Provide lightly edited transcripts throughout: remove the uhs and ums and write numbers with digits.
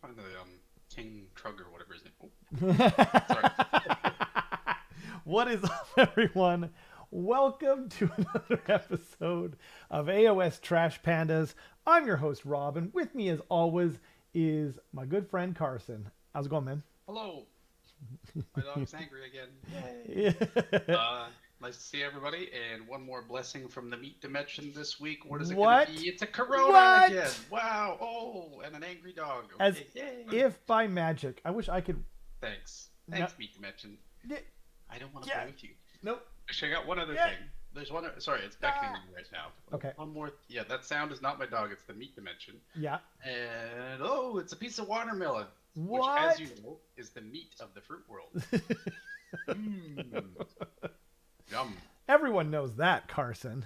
Find the King Trug or whatever his name. Oh, sorry. What is up, everyone? Welcome to another episode of AOS Trash Pandas. I'm your host, Rob, and with me, as always, is my good friend Carson. How's it going, man? Hello. My dog's angry again. Yeah. Nice to see everybody, and one more blessing from the meat dimension this week. What is it What? going to be? It's a Corona What? again. Wow. Oh, and an angry dog. As Okay. Yay. if by magic. I wish I could. Thanks. No. Thanks, meat dimension. Yeah. I don't want to Yeah. play with you. Nope. Actually, I got one other Yeah. thing. There's one. Sorry, it's beckoning me right now. Okay. One more. Yeah, that sound is not my dog. It's the meat dimension. Yeah. And oh, it's a piece of watermelon. What? Which, as you know, is the meat of the fruit world. Yum. Everyone knows that, Carson.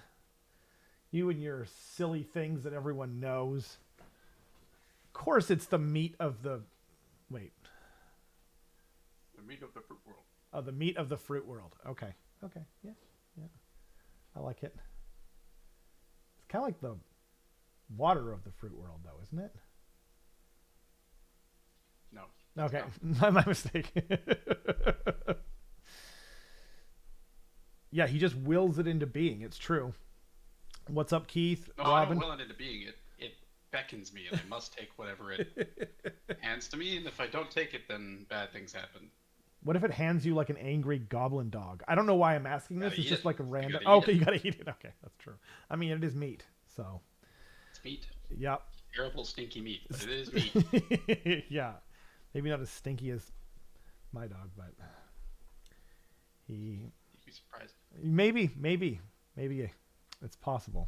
You and your silly things that everyone knows. Of course, it's the meat of the. Wait. The meat of the fruit world. Oh, the meat of the fruit world. Okay. Okay. Yeah. Yeah. I like it. It's kind of like the water of the fruit world, though, isn't it? No. Okay. No. My mistake. Yeah, he just wills it into being. It's true. What's up, Keith? No, Robin? I don't will it into being. It beckons me, and I must take whatever it hands to me. And if I don't take it, then bad things happen. What if it hands you like an angry goblin dog? I don't know why I'm asking this. Gotta It's eat just it. like a You random. gotta Oh, eat okay, it. you gotta eat it. Okay, that's true. I mean, it is meat, so. It's meat. Yep. Terrible, stinky meat, but it is meat. Yeah, maybe not as stinky as my dog, but You'd be surprised. maybe it's possible.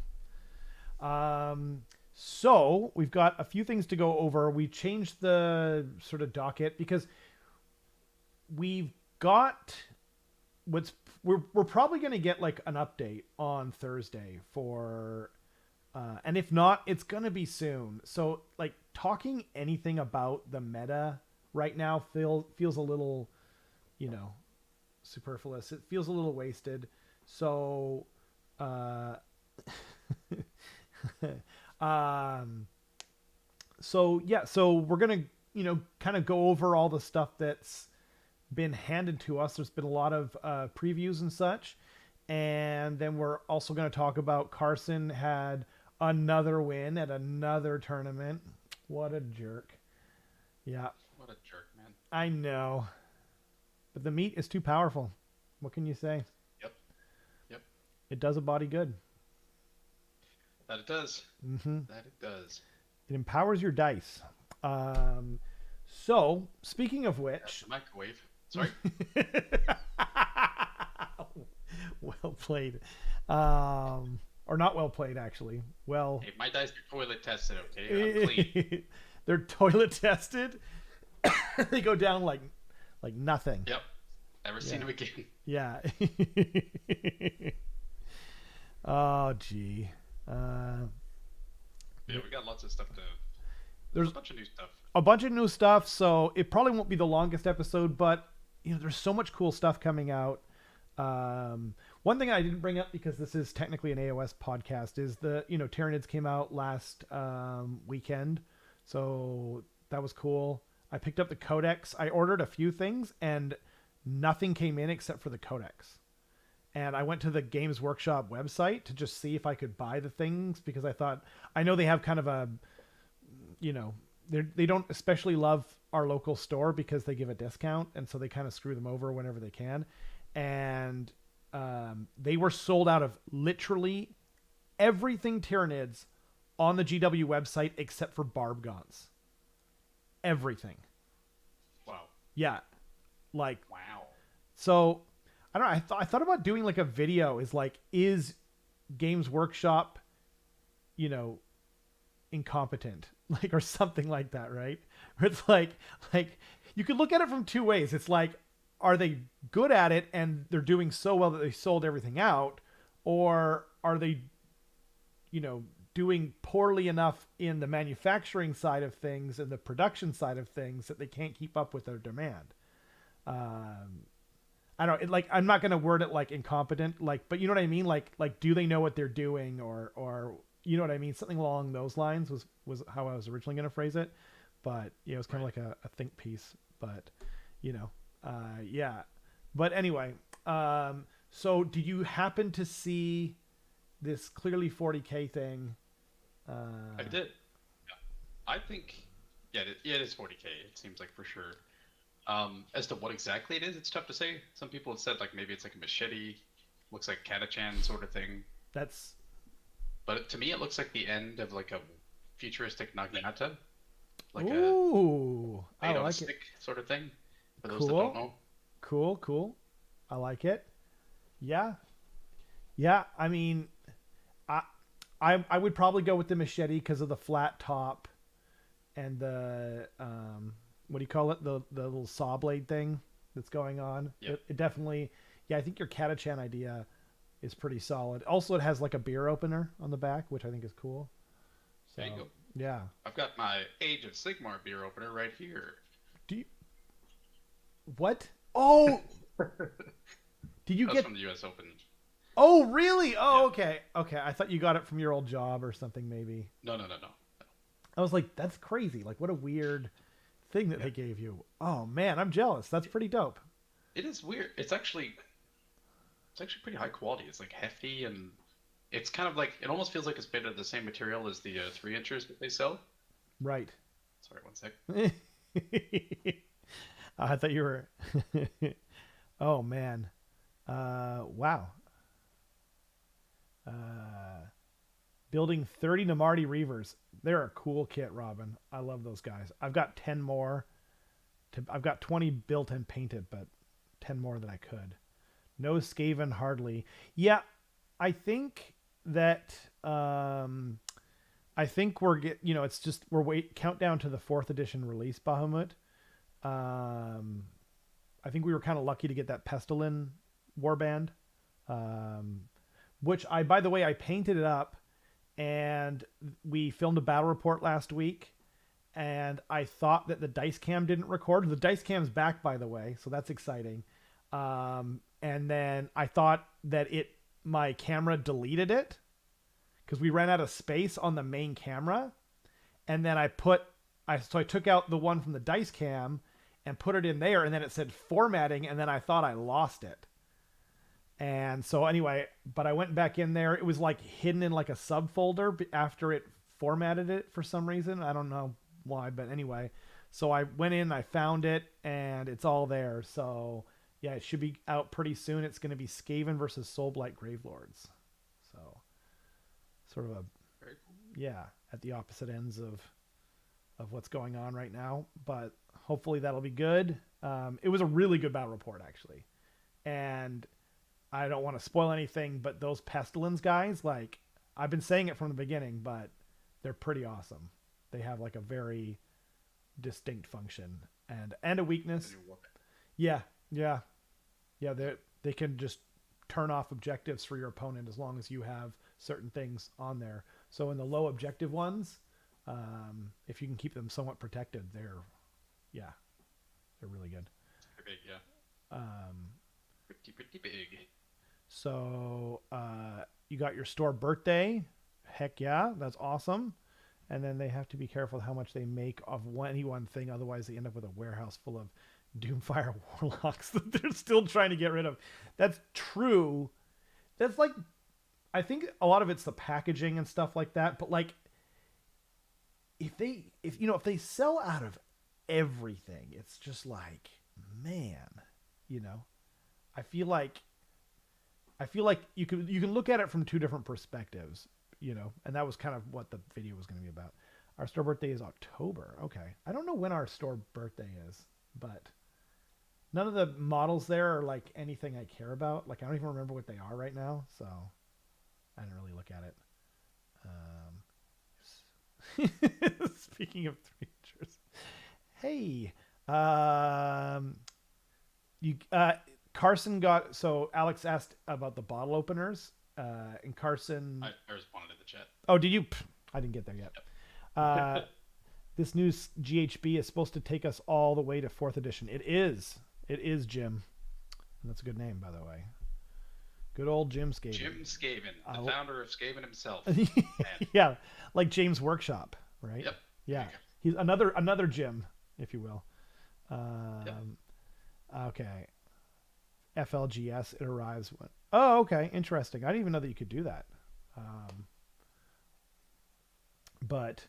So we've got a few things to go over. We changed the sort of docket because we've got we're probably going to get like an update on Thursday for and if not, it's going to be soon. So like talking anything about the meta right now feels a little, superfluous. It feels a little wasted. So so we're going to, kind of go over all the stuff that's been handed to us. There's been a lot of previews and such. And then we're also going to talk about Carson had another win at another tournament. What a jerk. Yeah, What a jerk, man. I know. But the meat is too powerful. What can you say? Yep. It does a body good. That it does. Mm-hmm. That it does. It empowers your dice. So, speaking of That's which... the microwave. Sorry. Well played. Or not well played, actually. Well... Hey, my dice are toilet tested, okay? I'm clean. They're toilet tested. They go down like nothing. Yep. Never seen them again. Yeah. Oh, gee. Yeah, we got lots of stuff to... There's a bunch of new stuff. a bunch of new stuff, so it probably won't be the longest episode, but there's so much cool stuff coming out. One thing I didn't bring up because this is technically an AOS podcast is the Tyranids came out last weekend, so that was cool. I picked up the codex. I ordered a few things and nothing came in except for the codex. And I went to the Games Workshop website to just see if I could buy the things because I know they have kind of a, they don't especially love our local store because they give a discount. And so they kind of screw them over whenever they can. And they were sold out of literally everything Tyranids on the GW website except for Barbgons. Everything. Wow. Yeah. Like, Wow. so I don't know. I thought about doing like a video is Games Workshop, incompetent, or something like that, right? Where it's like you could look at it from two ways. It's like, are they good at it and they're doing so well that they sold everything out, or are they, doing poorly enough in the manufacturing side of things and the production side of things that they can't keep up with their demand? I don't I'm not going to word it like incompetent, but you know what I mean? Like, do they know what they're doing or you know what I mean? Something along those lines was how I was originally going to phrase it. but it was kind of like a think piece. But yeah. But anyway, so did you happen to see this clearly 40K thing? I did. Yeah. I think, it is 40K. It seems like for sure. As to what exactly it is, it's tough to say. Some people have said like maybe it's like a machete, looks like Katachan sort of thing. But to me, it looks like the end of like a futuristic Naginata, like ooh, a I made on a like stick sort of thing. For those that Cool. don't know, Cool. I like it. Yeah. I mean, I would probably go with the machete because of the flat top and the what do you call it? The little saw blade thing that's going on. Yep. It definitely. Yeah, I think your Katachan idea is pretty solid. Also, it has like a beer opener on the back, which I think is cool. So, there you go. Yeah. I've got my Age of Sigmar beer opener right here. Do you? What? Oh, did you That's get from the U.S. Open? Oh, really? Oh, Yeah. okay. Okay. I thought you got it from your old job or something, maybe. No. I was like, that's crazy. Like, what a weird thing that they gave you. Oh, man, I'm jealous. That's pretty dope. It is weird. It's actually pretty high quality. It's like hefty, and it's kind of like, it almost feels like it's made of the same material as the 3-inchers that they sell. Right. Sorry, one sec. I thought you were. Oh, man. Wow. Building 30 Namarti Reavers. They're a cool kit, Robin. I love those guys. I've got 10 more. I've got 20 built and painted, but 10 more than I could. No Skaven hardly. Yeah, I think that it's just countdown to the 4th edition release, Bahamut. I think we were kind of lucky to get that Pestilin warband, which by the way, I painted it up, and we filmed a battle report last week, and I thought that the dice cam didn't record. The dice cam's back, by the way, so that's exciting. And then I thought that my camera deleted it because we ran out of space on the main camera, and then I took out the one from the dice cam and put it in there, and then it said formatting, and then I thought I lost it. And so anyway, but I went back in there. It was like hidden in like a subfolder after it formatted it for some reason. I don't know why, but anyway. So I went in, I found it, and it's all there. So yeah, it should be out pretty soon. It's going to be Skaven versus Soulblight Gravelords. So sort of at the opposite ends of what's going on right now, but hopefully that'll be good. It was a really good battle report, actually. And I don't want to spoil anything, but those Pestilence guys, like, I've been saying it from the beginning, but they're pretty awesome. They have like a very distinct function and a weakness. Yeah. They can just turn off objectives for your opponent as long as you have certain things on there. So in the low objective ones, if you can keep them somewhat protected, they're really good. Pretty big, yeah. Pretty big. So you got your store birthday. Heck yeah, that's awesome. And then they have to be careful how much they make of any one thing. Otherwise, they end up with a warehouse full of Doomfire Warlocks that they're still trying to get rid of. That's true. That's like, I think a lot of it's the packaging and stuff like that. But like, if they sell out of everything, it's just like, man, I feel like you can look at it from two different perspectives, and that was kind of what the video was going to be about. Our store birthday is October. Okay. I don't know when our store birthday is, but none of the models there are like anything I care about. Like, I don't even remember what they are right now. So I didn't really look at it. Speaking of 3-inchers, hey, Carson so Alex asked about the bottle openers, and Carson. I responded in the chat. Oh, did you? I didn't get there yet. Yep. This new GHB is supposed to take us all the way to 4th edition. It is, Jim. And that's a good name, by the way. Good old Jim Skaven. Jim Skaven, the founder of Skaven himself. Yeah, like James Workshop, right? Yep. Yeah. He's another Jim, if you will. Yeah. Okay. FLGS, it arrives when. Oh, okay, interesting. I didn't even know that you could do that. But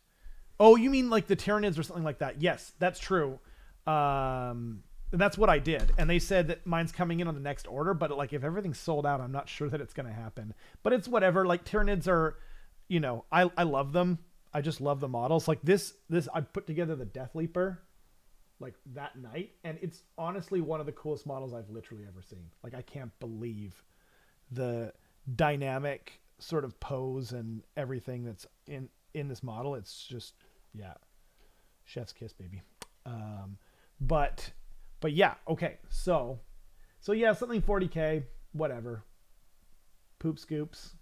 oh, you mean like the Tyranids or something like that? Yes, that's true. That's what I did, and they said that mine's coming in on the next order. But like, if everything's sold out, I'm not sure that it's going to happen. But it's whatever. Like Tyranids are, I love them. I just love the models. Like this I put together the Death Leaper, like that night, and it's honestly one of the coolest models I've literally ever seen. Like I can't believe the dynamic sort of pose and everything that's in this model. It's just, yeah, chef's kiss, baby. But yeah, okay. So yeah, something 40K, whatever. Poop scoops.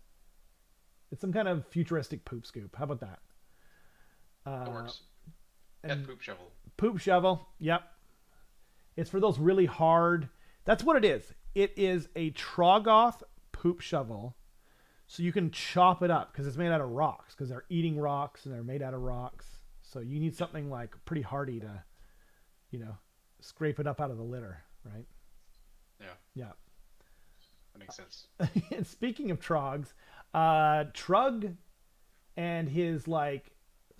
It's some kind of futuristic poop scoop. How about that? That works. And poop shovel. Poop shovel. Yep. It's for those really hard. That's what it is. It is a Troggoth poop shovel. So you can chop it up because it's made out of rocks, because they're eating rocks and they're made out of rocks. So you need something like pretty hardy to, scrape it up out of the litter, right? Yeah. Yeah. That makes sense. And speaking of Trogs, Trug and his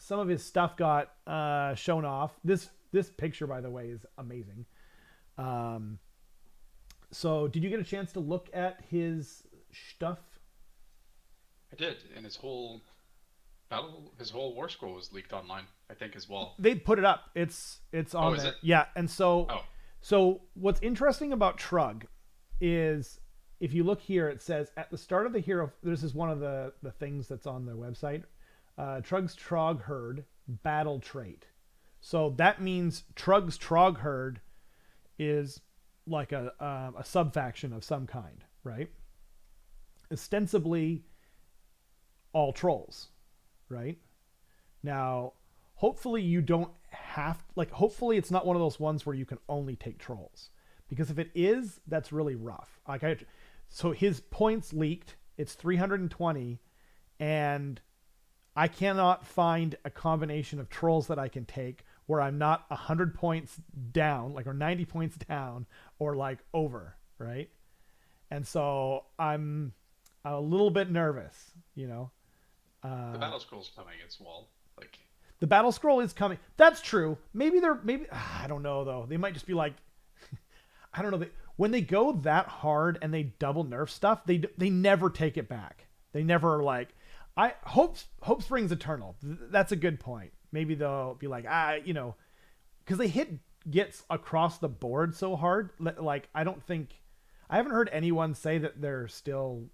some of his stuff got shown off. This picture, by the way, is amazing. So did you get a chance to look at his stuff? I did, and his whole war scroll was leaked online, I think, as well. They put it up. It's on is there. it? Yeah, and so Oh. So what's interesting about Trug is, if you look here, it says at the start of the hero. This is one of the things that's on their website. Trug's Trog Herd battle trait. So that means Trug's Trog Herd is like a sub-faction of some kind, right? Ostensibly all trolls, right? Now, hopefully you don't have, hopefully it's not one of those ones where you can only take trolls. Because if it is, that's really rough. So his points leaked. It's 320, and I cannot find a combination of trolls that I can take where I'm not 100 points down, or 90 points down, or over, right? And so I'm a little bit nervous, The battle scroll's coming as well. The battle scroll is coming. That's true. Maybe I don't know though. They might just be like, I don't know. When they go that hard and they double nerf stuff, they never take it back. They never hope springs eternal. That's a good point. Maybe they'll be like, because they hit gets across the board so hard. I haven't heard anyone say that they're still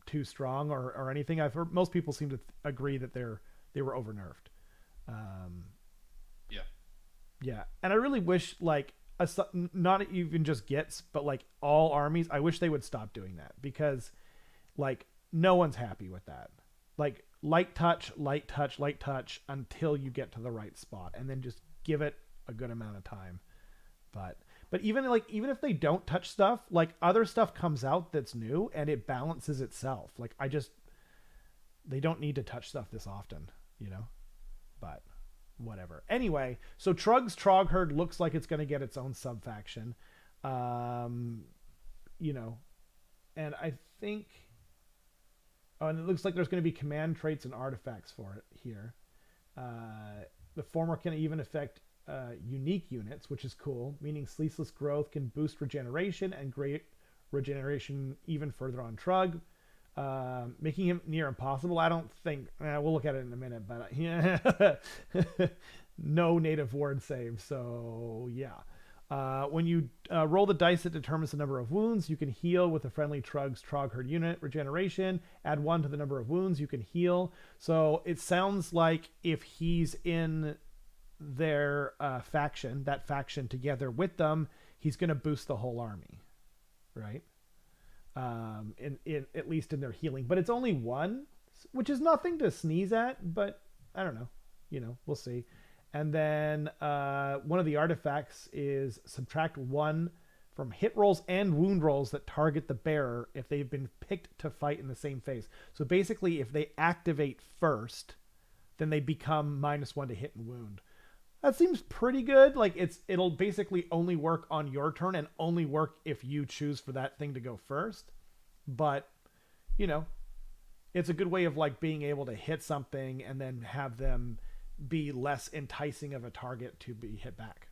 too strong or anything. I've heard most people seem to agree that they were over nerfed. Yeah. And I really wish not even just Gits, but all armies, I wish they would stop doing that, because no one's happy with that. Light touch until you get to the right spot, and then just give it a good amount of time. But even if they don't touch stuff, other stuff comes out that's new and it balances itself. They don't need to touch stuff this often, but whatever. Anyway, so Trug's Trog Herd looks like it's going to get its own sub-faction. And I think, and it looks like there's going to be command traits and artifacts for it here. The former can even affect unique units, which is cool, meaning Sleeceless Growth can boost regeneration and great regeneration even further on Trug, making him near impossible. I don't think, we'll look at it in a minute, but yeah, no native ward save, so yeah. When you roll the dice, it determines the number of wounds you can heal with a friendly Trug's Trog Herd unit regeneration. Add 1 to the number of wounds you can heal. So it sounds like if he's in their faction, that faction together with them, he's going to boost the whole army, right? In at least in their healing, but it's only 1, which is nothing to sneeze at, but I don't know, we'll see. And then one of the artifacts is subtract 1 from hit rolls and wound rolls that target the bearer if they've been picked to fight in the same phase. So basically, if they activate first, then they become -1 to hit and wound. That seems pretty good. Like it'll basically only work on your turn and only work if you choose for that thing to go first. But, you know, it's a good way of like being able to hit something and then have them be less enticing of a target to be hit back.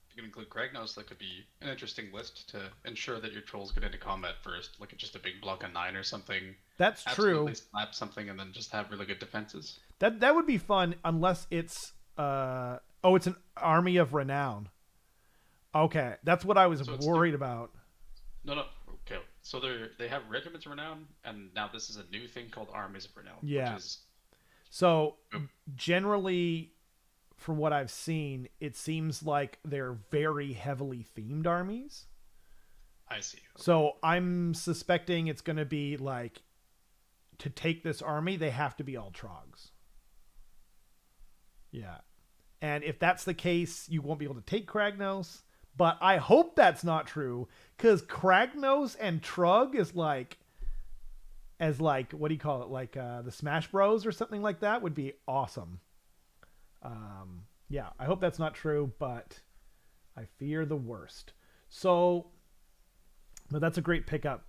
You can include Kragnos. That could be an interesting list to ensure that your trolls get into combat first. Look at just a big block of 9 or something. That's Absolutely true. Slap something and then just have really good defenses. That would be fun unless it's it's an army of renown. Okay, that's what I was worried about. No. Okay, so they have regiments of renown, and now this is a new thing called armies of renown. Yeah. Which is... So generally, from what I've seen, it seems like they're very heavily themed armies. I see. Okay. So I'm suspecting it's going to be like, to take this army, they have to be all Trogs. Yeah. And if that's the case, you won't be able to take Kragnos. But I hope that's not true, because Kragnos and Trug is like, what do you call it? Like the Smash Bros or something like that would be awesome. Yeah, I hope that's not true, but I fear the worst. So, but that's a great pickup,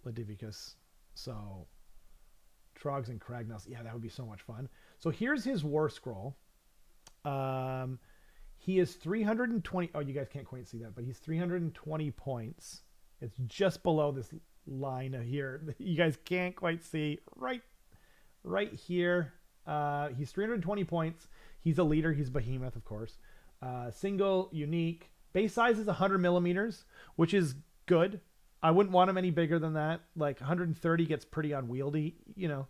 Ladivicus. So, Trogs and Kragnos. Yeah, that would be so much fun. So here's his War Scroll. He is 320. Oh, you guys can't quite see that, but he's 320 points. It's just below this line here. You guys can't quite see right here. He's 320 points. He's a leader. He's behemoth, of course. Single, unique. Base size is 100 millimeters, which is good. I wouldn't want him any bigger than that. Like 130 gets pretty unwieldy, you know.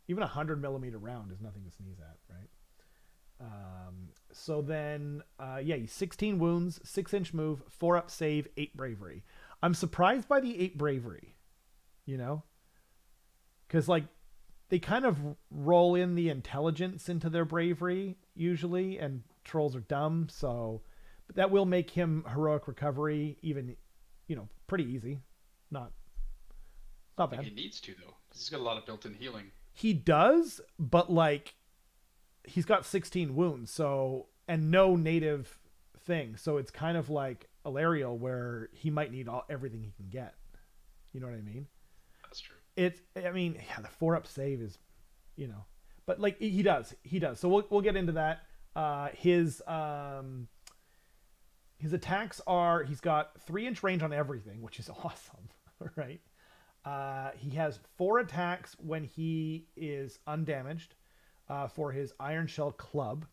Even a 100 millimeter round is nothing to sneeze at, right? So then, he's 16 wounds, 6-inch move, 4-up save, 8 bravery. I'm surprised by the 8 bravery, you know, because like they kind of roll in the intelligence into their bravery usually, and trolls are dumb, so but that will make him heroic recovery even, you know, pretty easy. Not bad. He needs to though, because he's got a lot of built-in healing. He does, but like he's got 16 wounds, so, and no native thing, so it's kind of like Alariel, where he might need everything he can get. You know what I mean? That's true. The 4-up save is, you know, but like he does. So we'll get into that. His attacks are, he's got 3-inch range on everything, which is awesome, right? He has 4 attacks when he is undamaged. For his Iron Shell Club.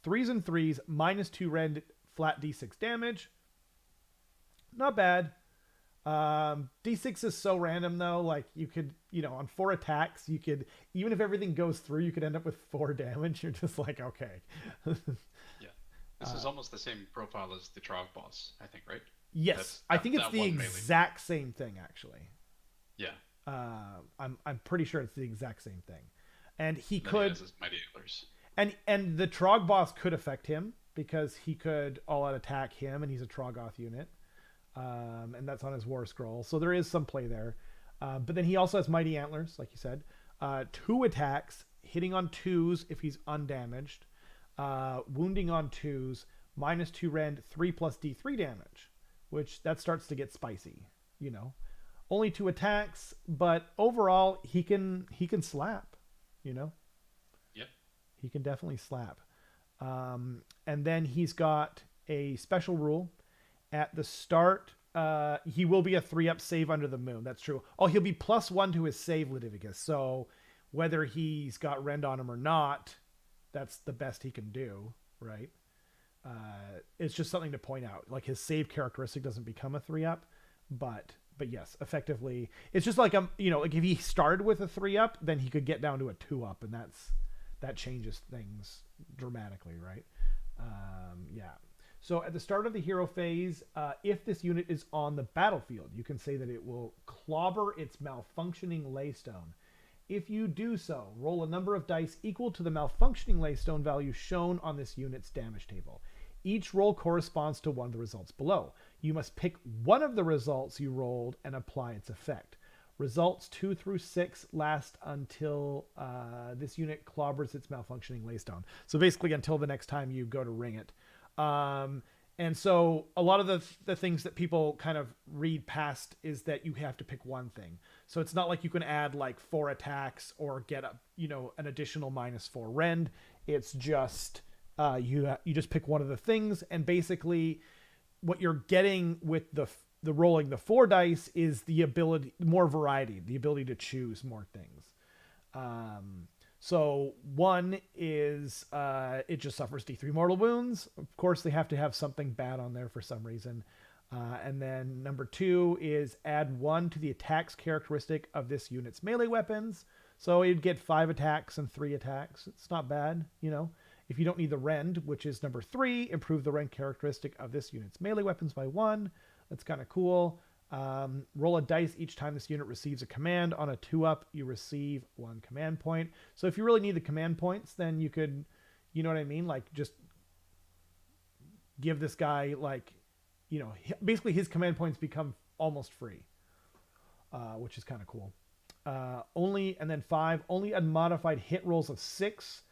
3s and 3s, -2 red, flat D6 damage. Not bad. D6 is so random though. Like you could, you know, on 4 attacks, you could, even if everything goes through, you could end up with 4 damage. You're just like, okay. Yeah. This is almost the same profile as the Trog boss, I think, right? Yes. I think it's the exact same thing, actually. Yeah. I'm pretty sure it's the exact same thing. And he could, mighty antlers. And the Trog boss could affect him because he could all-out attack him, and he's a Trogoth unit, and that's on his War Scroll. So there is some play there. But then he also has mighty antlers, like you said, 2 attacks, hitting on 2s if he's undamaged, wounding on 2s, -2 rend, 3 plus D3 damage, which that starts to get spicy. You know, only 2 attacks, but overall he can slap. You know? Yeah. He can definitely slap. And then he's got a special rule. At the start, he will be a 3-up save under the moon. That's true. Oh, he'll be +1 to his save, Ladivicus. So whether he's got rend on him or not, that's the best he can do, right? It's just something to point out. Like his save characteristic doesn't become a 3-up, but yes, effectively, it's just like like if he started with a 3-up, then he could get down to a 2-up, and that changes things dramatically, right? Yeah. So at the start of the hero phase, if this unit is on the battlefield, you can say that it will clobber its malfunctioning laystone. If you do so, roll a number of dice equal to the malfunctioning laystone value shown on this unit's damage table. Each roll corresponds to one of the results below. You must pick one of the results you rolled and apply its effect. Results 2 through 6 last until this unit clobbers its malfunctioning laystone. So basically until the next time you go to ring it. And so a lot of the things that people kind of read past is that you have to pick one thing. So it's not like you can add like 4 attacks or get an additional -4 rend. It's just you just pick one of the things, and basically what you're getting with the rolling the 4 dice is the ability, more variety, the ability to choose more things. So 1 is it just suffers D3 mortal wounds. Of course, they have to have something bad on there for some reason. And then number 2 is add 1 to the attacks characteristic of this unit's melee weapons. So you'd get 5 attacks and 3 attacks. It's not bad, If you don't need the rend, which is number 3, improve the rend characteristic of this unit's melee weapons by 1. That's kind of cool. Roll a dice each time this unit receives a command. On a 2-up, you receive 1 command point. So if you really need the command points, then you could, you know what I mean? Like just give this guy basically his command points become almost free, which is kind of cool. And then 5, only unmodified hit rolls of 6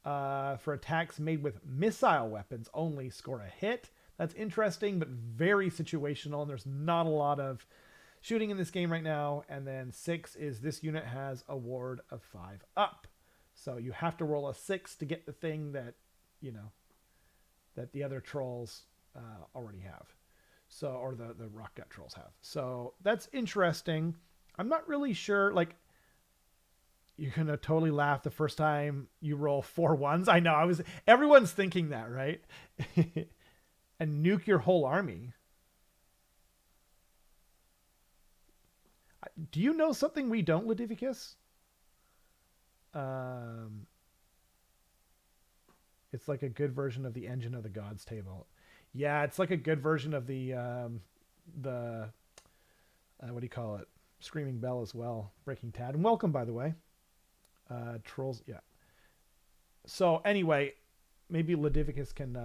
for attacks made with missile weapons only score a hit. That's interesting, but very situational, and there's not a lot of shooting in this game right now. And then 6 is this unit has a ward of 5 up. So you have to roll a 6 to get the thing that, that the other trolls already have. So, or the rock gut trolls have. So that's interesting. I'm not really sure, you're going to totally laugh the first time you roll 4 ones. I know, everyone's thinking that, right? And nuke your whole army. Do you know something we don't, Ludivicus? It's like a good version of the Engine of the Gods table. Yeah, it's like a good version of the what do you call it? Screaming Bell as well. Breaking Tad. And welcome, by the way. Trolls, yeah. So anyway, maybe Ludivicus can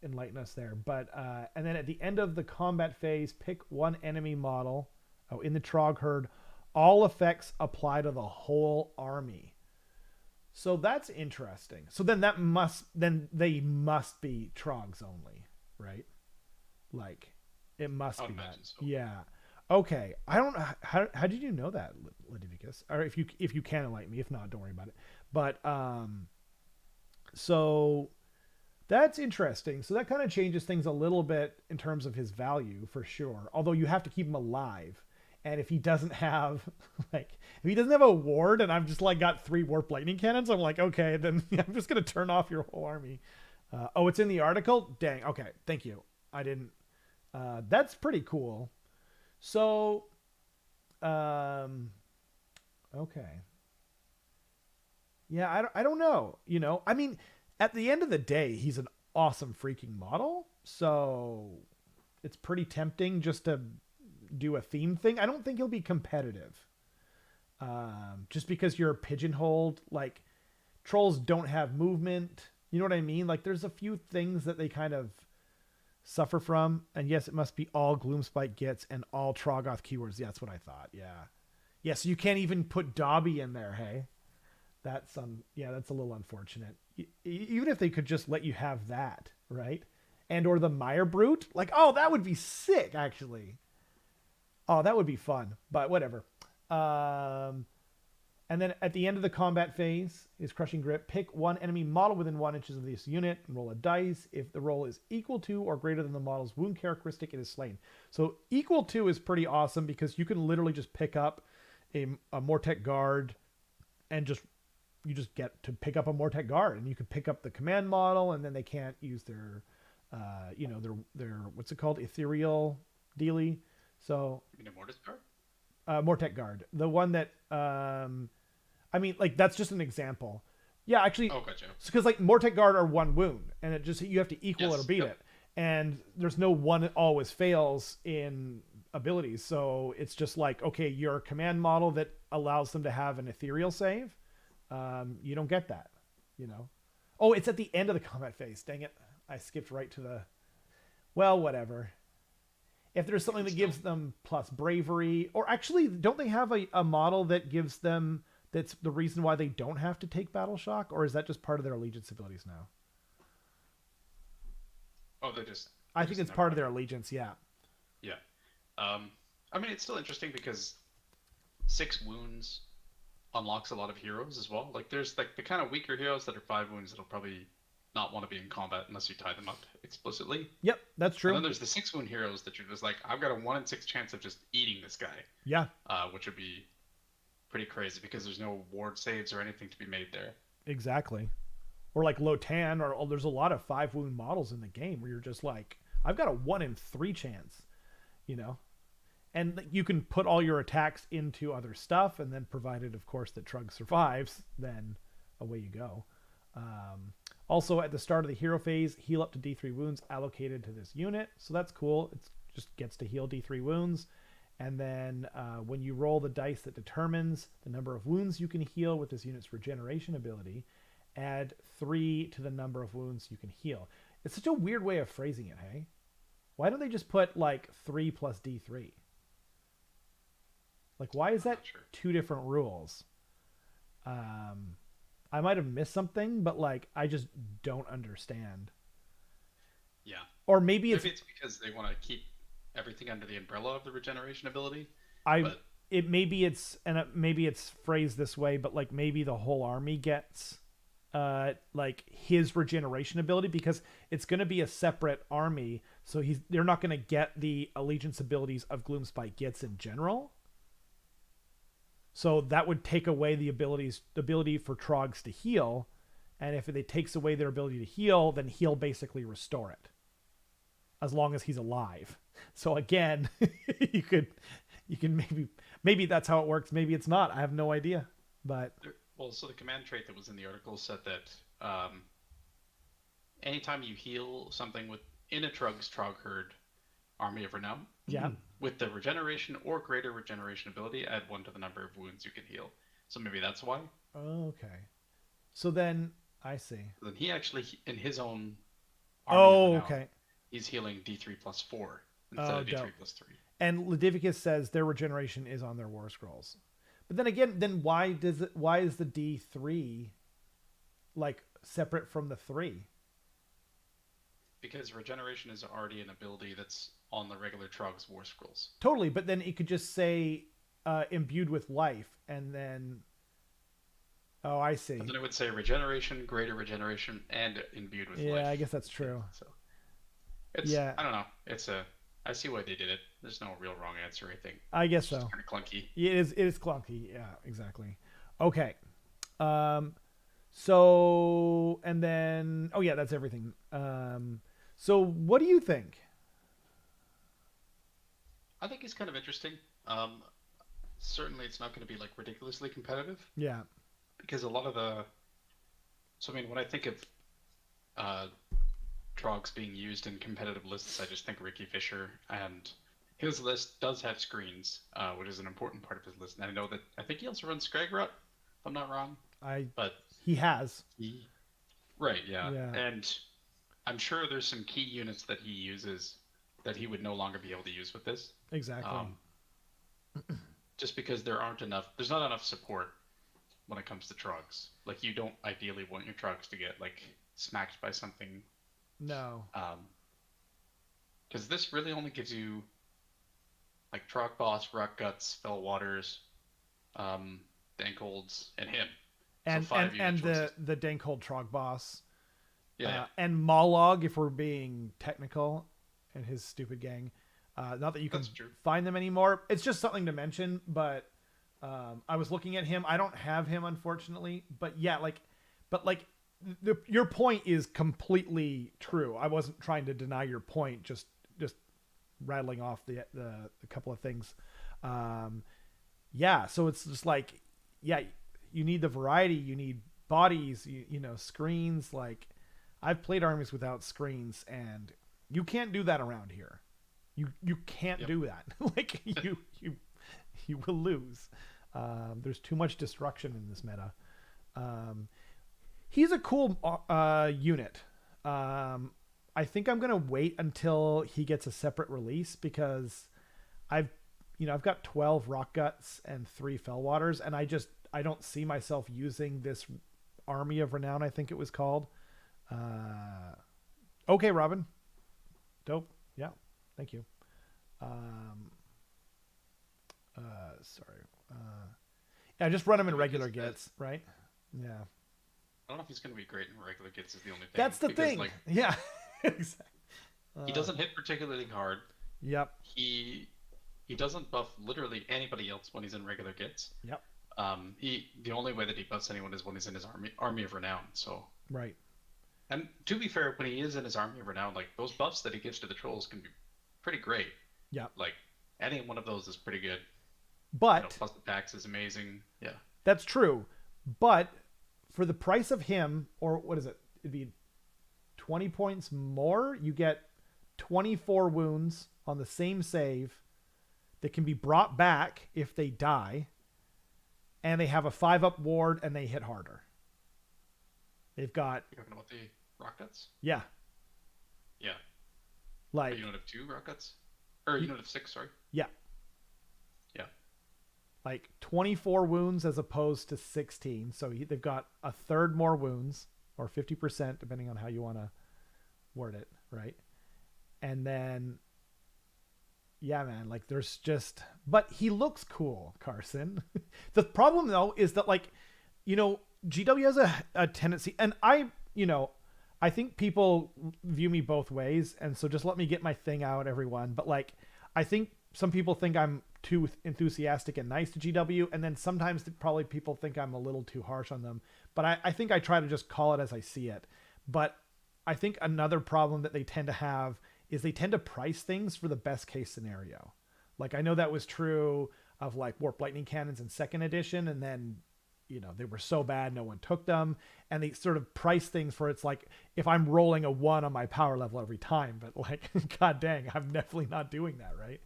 enlighten us there. But and then at the end of the combat phase, pick 1 enemy model. In the Trog herd, all effects apply to the whole army. So that's interesting. So then they must be Trogs only, right? It must be that. So. Yeah. Okay. I don't know how did you know that, Ludivicus? Or if you can enlighten me, if not, don't worry about it. But so that's interesting. So that kind of changes things a little bit in terms of his value for sure. Although you have to keep him alive. And if he doesn't have a ward and I've just got 3 warp lightning cannons, I'm okay, then I'm just going to turn off your whole army. It's in the article? Dang. Okay. Thank you. I didn't, that's pretty cool. So, okay. Yeah. I don't know, at the end of the day, he's an awesome freaking model. So it's pretty tempting just to do a theme thing. I don't think he'll be competitive. Just because you're pigeonholed, trolls don't have movement. You know what I mean? There's a few things that they kind of suffer from. And yes, it must be all Gloomspite gets and all Troggoth keywords. Yeah, that's what I thought. Yeah. Yeah, so you can't even put Dobby in there, hey? That's that's a little unfortunate. Even if they could just let you have that, right? And or the Mire Brute. That would be sick, actually. Oh, that would be fun, but whatever. And then at the end of the combat phase is Crushing Grip. Pick 1 enemy model within 1 inches of this unit and roll a dice. If the roll is equal to or greater than the model's wound characteristic, it is slain. So equal to is pretty awesome because you can literally just pick up a Mortek Guard and you just get to pick up a Mortek Guard, and you can pick up the command model, and then they can't use their their what's it called, ethereal dealy. So you mean a Mortis Guard? Mortek Guard, the one that that's just an example. Yeah, actually. Oh, gotcha. Because Mortek Guard are 1 wound, and it just you have to equal it or beat it, and there's no one that always fails in abilities. So it's just okay, you're a command model that allows them to have an ethereal save. You don't get that, Oh, it's at the end of the combat phase. Dang it, I skipped right to the. Well, whatever. if there's something that gives them plus bravery, or actually, don't they have a model that gives them, that's the reason why they don't have to take battle shock, or is that just part of their allegiance abilities now? Oh, I think it's part of their allegiance. Yeah. Yeah. I mean, it's still interesting because 6 wounds unlocks a lot of heroes as well. Like, there's like the kind of weaker heroes that are 5 wounds that'll probably not want to be in combat unless you tie them up explicitly. Yep, that's true. And then there's the 6 wound heroes that you're just like, I've got a 1 in 6 chance of just eating this guy. Yeah. Which would be pretty crazy because there's no ward saves or anything to be made there. Exactly. Or like Lotan, or there's a lot of 5 wound models in the game where you're just like, I've got a 1 in 3 chance, you know? And you can put all your attacks into other stuff, and then provided, of course, that Trug survives, then away you go. Also, at the start of the hero phase, heal up to D3 wounds allocated to this unit. So that's cool. It just gets to heal D3 wounds. And then when you roll the dice that determines the number of wounds you can heal with this unit's regeneration ability, add 3 to the number of wounds you can heal. It's such a weird way of phrasing it, hey? Why don't they just put like 3 plus D3? Like, why is that 2 different rules? I might have missed something, but like, I just don't understand. Yeah. Or maybe it's because they want to keep everything under the umbrella of the regeneration ability. Maybe it's phrased this way, but like maybe the whole army gets like his regeneration ability, because it's going to be a separate army, so they're not going to get the allegiance abilities of Gloomspite gets in general. So that would take away the ability for Trogs to heal, and if it takes away their ability to heal, then he'll basically restore it, as long as he's alive. So again, you can maybe that's how it works. Maybe it's not. I have no idea. But well, so the command trait that was in the article said that anytime you heal something within a Trog herd army of renown, yeah, with the regeneration or greater regeneration ability, add 1 to the number of wounds you can heal. So maybe that's why. Okay. So then I see. Then he actually, in his own army okay, he's healing D3 plus 4 instead of D3 plus 3. And Ludivicus says their regeneration is on their war scrolls. But then again, why is the D3 like separate from the 3? Because regeneration is already an ability that's on the regular Trog's war scrolls. Totally, but then it could just say imbued with life, and then I see. And then it would say regeneration, greater regeneration, and imbued with life. Yeah, I guess that's true. So it's I don't know. I see why they did it. There's no real wrong answer, I think. I guess so. It's kind of clunky. It is clunky. Yeah, exactly. Okay. So, and then that's everything. So what do you think? I think it's kind of interesting. Certainly it's not going to be like ridiculously competitive. Yeah. Because a lot of when I think of Trogs being used in competitive lists, I just think Ricky Fisher, and his list does have screens, which is an important part of his list. And I think he also runs Skagrut, if I'm not wrong. But he has. Right, yeah. And I'm sure there's some key units that he uses that he would no longer be able to use with this. Exactly. Just because there's not enough support when it comes to Trogs. Like, you don't ideally want your Trogs to get like smacked by something. No. Because this really only gives you like Trog Boss, Rock Guts, Fell Waters, Dankolds, and him. And so the Dankhold Trog Boss. Yeah. And Mollog, if we're being technical, and his stupid gang. Not that you can find them anymore. It's just something to mention, but I was looking at him. I don't have him, unfortunately. But yeah, your point is completely true. I wasn't trying to deny your point, just rattling off the couple of things. So it's just like, you need the variety, you need bodies, you know, screens. Like, I've played armies without screens, and you can't do that around here. You can't do that. Like, you will lose. There's too much destruction in this meta. He's a cool unit. I I think I'm gonna wait until he gets a separate release because I've got 12 Rock Guts and 3 Fellwaters, and I don't see myself using this Army of Renown, I think it was called. Okay, Robin. Dope. Yeah. Thank you. Sorry. Yeah, just run him in regular gets, right? Yeah. I don't know if he's going to be great in regular gets is the only thing. That's the thing. Like, yeah. Exactly. He doesn't hit particularly hard. Yep. He doesn't buff literally anybody else when he's in regular gets. Yep. The only way that he buffs anyone is when he's in his army of renown. So right. And to be fair, when he is in his army of renown, like those buffs that he gives to the trolls can be pretty great. Yeah. Like any one of those is pretty good. But plus the tax is amazing. Yeah. That's true. But for the price of him, or what is it? It'd be 20 points more. You get 24 wounds on the same save that can be brought back if they die. And they have a 5-up ward and they hit harder. They've got... You're talking about the Rock Guts? Yeah. Yeah. Like... Or you don't have 2 Rock Guts? Or you don't have 6, sorry. Yeah. Yeah. Like 24 wounds as opposed to 16. So they've got a third more wounds, or 50%, depending on how you want to word it, right? And then... Yeah, man, like there's just... But he looks cool, Carson. The problem, though, is that, like, you know, GW has a tendency... And I think people view me both ways, and so just let me get my thing out, everyone. But, like, I think some people think I'm too enthusiastic and nice to GW, and then sometimes probably people think I'm a little too harsh on them. But I think I try to just call it as I see it. But I think another problem that they tend to have is they tend to price things for the best case scenario. Like, I know that was true of like Warp Lightning Cannons in 2nd edition, and then, you know, they were so bad no one took them, and they sort of price things for, it's like, if I'm rolling a 1 on my power level every time, but like, god dang, I'm definitely not doing that, right?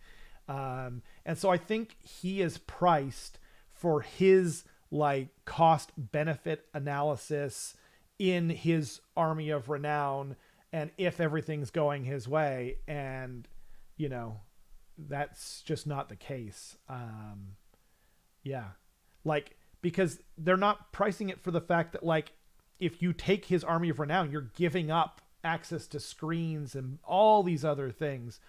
And so I think he is priced for his like cost benefit analysis in his Army of Renown, and if everything's going his way, and, you know, that's just not the case. Yeah. Like, because they're not pricing it for the fact that, like, if you take his Army of Renown, you're giving up access to screens and all these other things.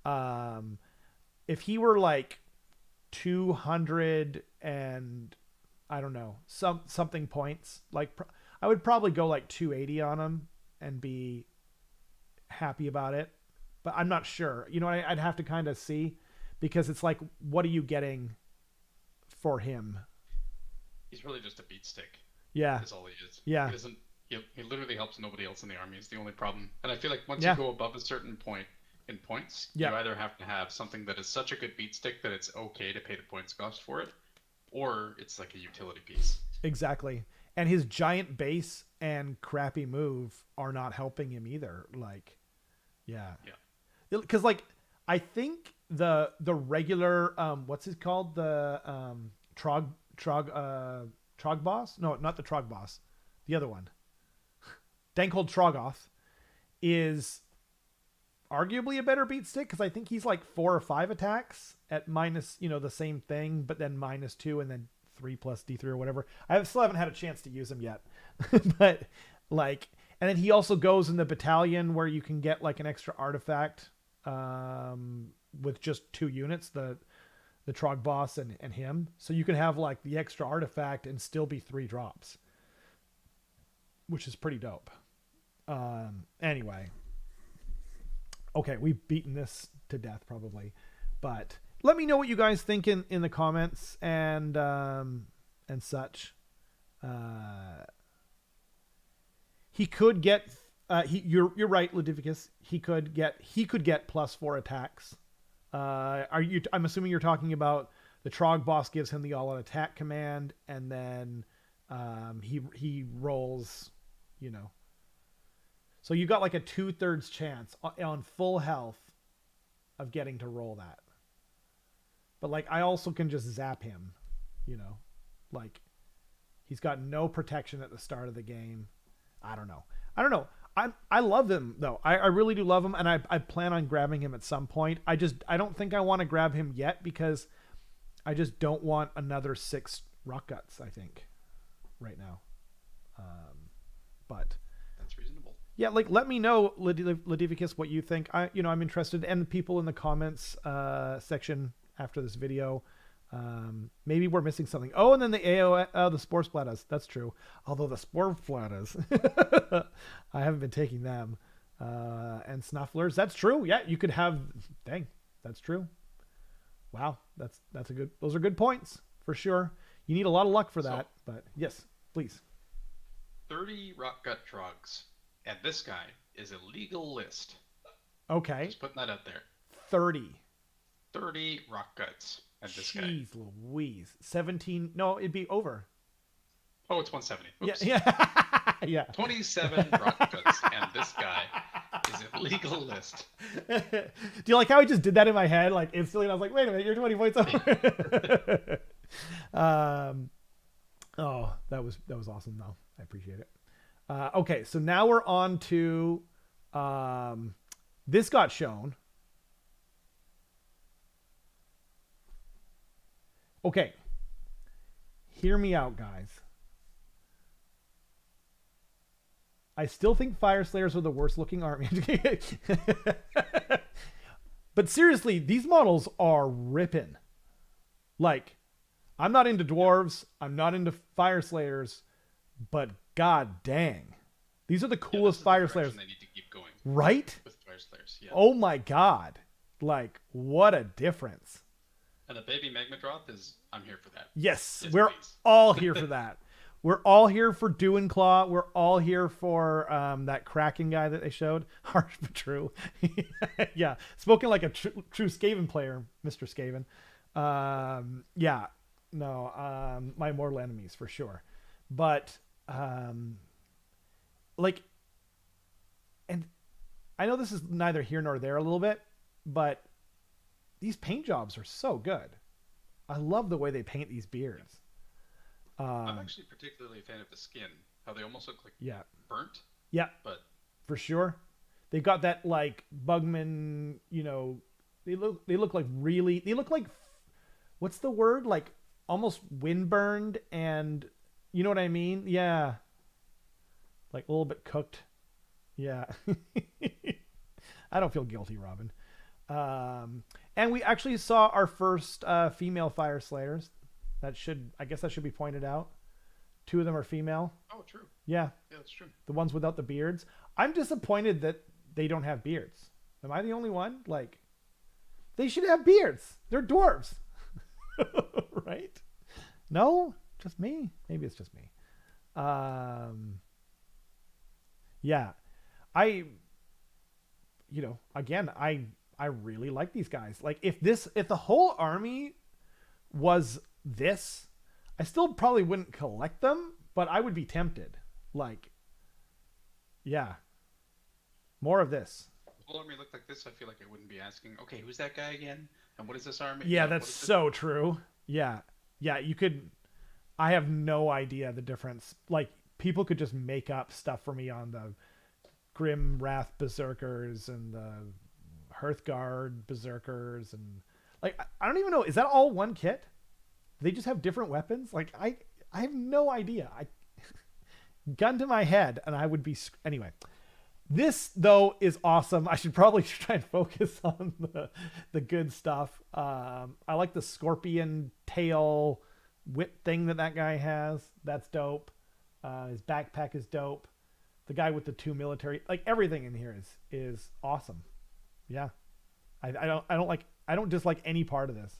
If he were, like, 200 and, I don't know, something points, like, I would probably go, like, 280 on him and be happy about it, but I'm not sure. You know, I'd have to kind of see, because it's like, what are you getting for him? He's really just a beat stick. Yeah, that's all he is. Yeah, he doesn't. He literally helps nobody else in the army. Is the only problem. And I feel like once you go above a certain point in points, you either have to have something that is such a good beat stick that it's okay to pay the points cost for it, or it's like a utility piece. Exactly. And his giant base and crappy move are not helping him either. Like, yeah. Because, like, I think the regular what's it called, the Trog boss? No, not the Trog boss. The other one. Dankhold Trogoth is arguably a better beat stick, because I think he's like 4 or 5 attacks at minus, you know, the same thing, but then -2 and then 3 plus D3 or whatever. I still haven't had a chance to use him yet. But, like, and then he also goes in the battalion where you can get like an extra artifact with just 2 units, the Trog boss and him. So you can have like the extra artifact and still be 3 drops, which is pretty dope. Anyway. Okay, we've beaten this to death probably, but let me know what you guys think in the comments and such. He could get you're right, Ludivicus. He could get +4 attacks. I'm assuming you're talking about the Trog boss gives him the all-out attack command, and then he rolls, you know. So you got like a 2/3 chance on full health of getting to roll that. But, like, I also can just zap him, you know. Like, he's got no protection at the start of the game. I don't know. I love him though. I really do love him, and I plan on grabbing him at some point. I don't think I want to grab him yet because I just don't want another 6 rock guts. I think right now, but that's reasonable. Yeah, like let me know, Ladivicus, what you think. I'm interested, and the people in the comments section after this video. Maybe we're missing something. Oh, and then the spore splatters. That's true. Although the spore splatters, I haven't been taking them. And snufflers. That's true. Yeah, you could have. Dang, that's true. Wow, that's a good. Those are good points for sure. You need a lot of luck for that, but yes, please. 30 rock gut drugs, and this guy is a legal list. Okay. Just putting that out there. 30 rock guts. And this guy. Jeez Louise. 17. No, it'd be over. Oh, it's 170. Oops. Yeah. Yeah. 27 rock guts, and this guy is a legal list. Do you like how I just did that in my head, like instantly? And I was like, wait a minute, you're 20 points over. Oh, that was awesome, though. I appreciate it. Okay, so now we're on to this got shown. Okay, hear me out, guys. I still think Fire Slayers are the worst looking army. But seriously, these models are ripping. Like, I'm not into dwarves. I'm not into Fire Slayers. But god dang. These are the coolest Fire Slayers. They need to keep going. Right? With Fire Slayers, yeah. Oh my god. Like, what a difference. And the baby Magmadroth is, I'm here for that. Yes, we're all here for that. We're all here for Dew and Claw. We're all here for that Kraken guy that they showed. Harsh but true. Yeah, spoken like a true Skaven player, Mr. Skaven. Yeah, no, my mortal enemies for sure. But, like, and I know this is neither here nor there a little bit, but these paint jobs are so good. I love the way they paint these beards. I'm actually particularly a fan of the skin. How they almost look like burnt. Yeah, but for sure, they've got that like Bugman. You know, they look like really. They look like, what's the word? Like almost windburned, and you know what I mean? Yeah, like a little bit cooked. Yeah, I don't feel guilty, Robin. And we actually saw our first female Fire Slayers. I guess that should be pointed out. 2 of them are female. Oh, true. Yeah. Yeah, that's true. The ones without the beards. I'm disappointed that they don't have beards. Am I the only one? Like, they should have beards. They're dwarves. Right? No? Just me? Maybe it's just me. Yeah. Again, I really like these guys. Like if the whole army was this, I still probably wouldn't collect them, but I would be tempted. Like, yeah, more of this. If the whole army looked like this, I feel like I wouldn't be asking, okay, who's that guy again? And what is this army? Yeah, that's so true. Yeah. Yeah, you could, I have no idea the difference. Like people could just make up stuff for me on the Grim Wrath Berserkers and the Hearthguard Berserkers, and like I don't even know, is that all one kit? They just have different weapons? Like I have no idea. Gun to my head and I would be anyway. This though is awesome. I should probably try and focus on the good stuff. I like the scorpion tail whip thing that guy has. That's dope. His backpack is dope. The guy with the 2 military, like everything in here is awesome. Yeah, I don't dislike any part of this.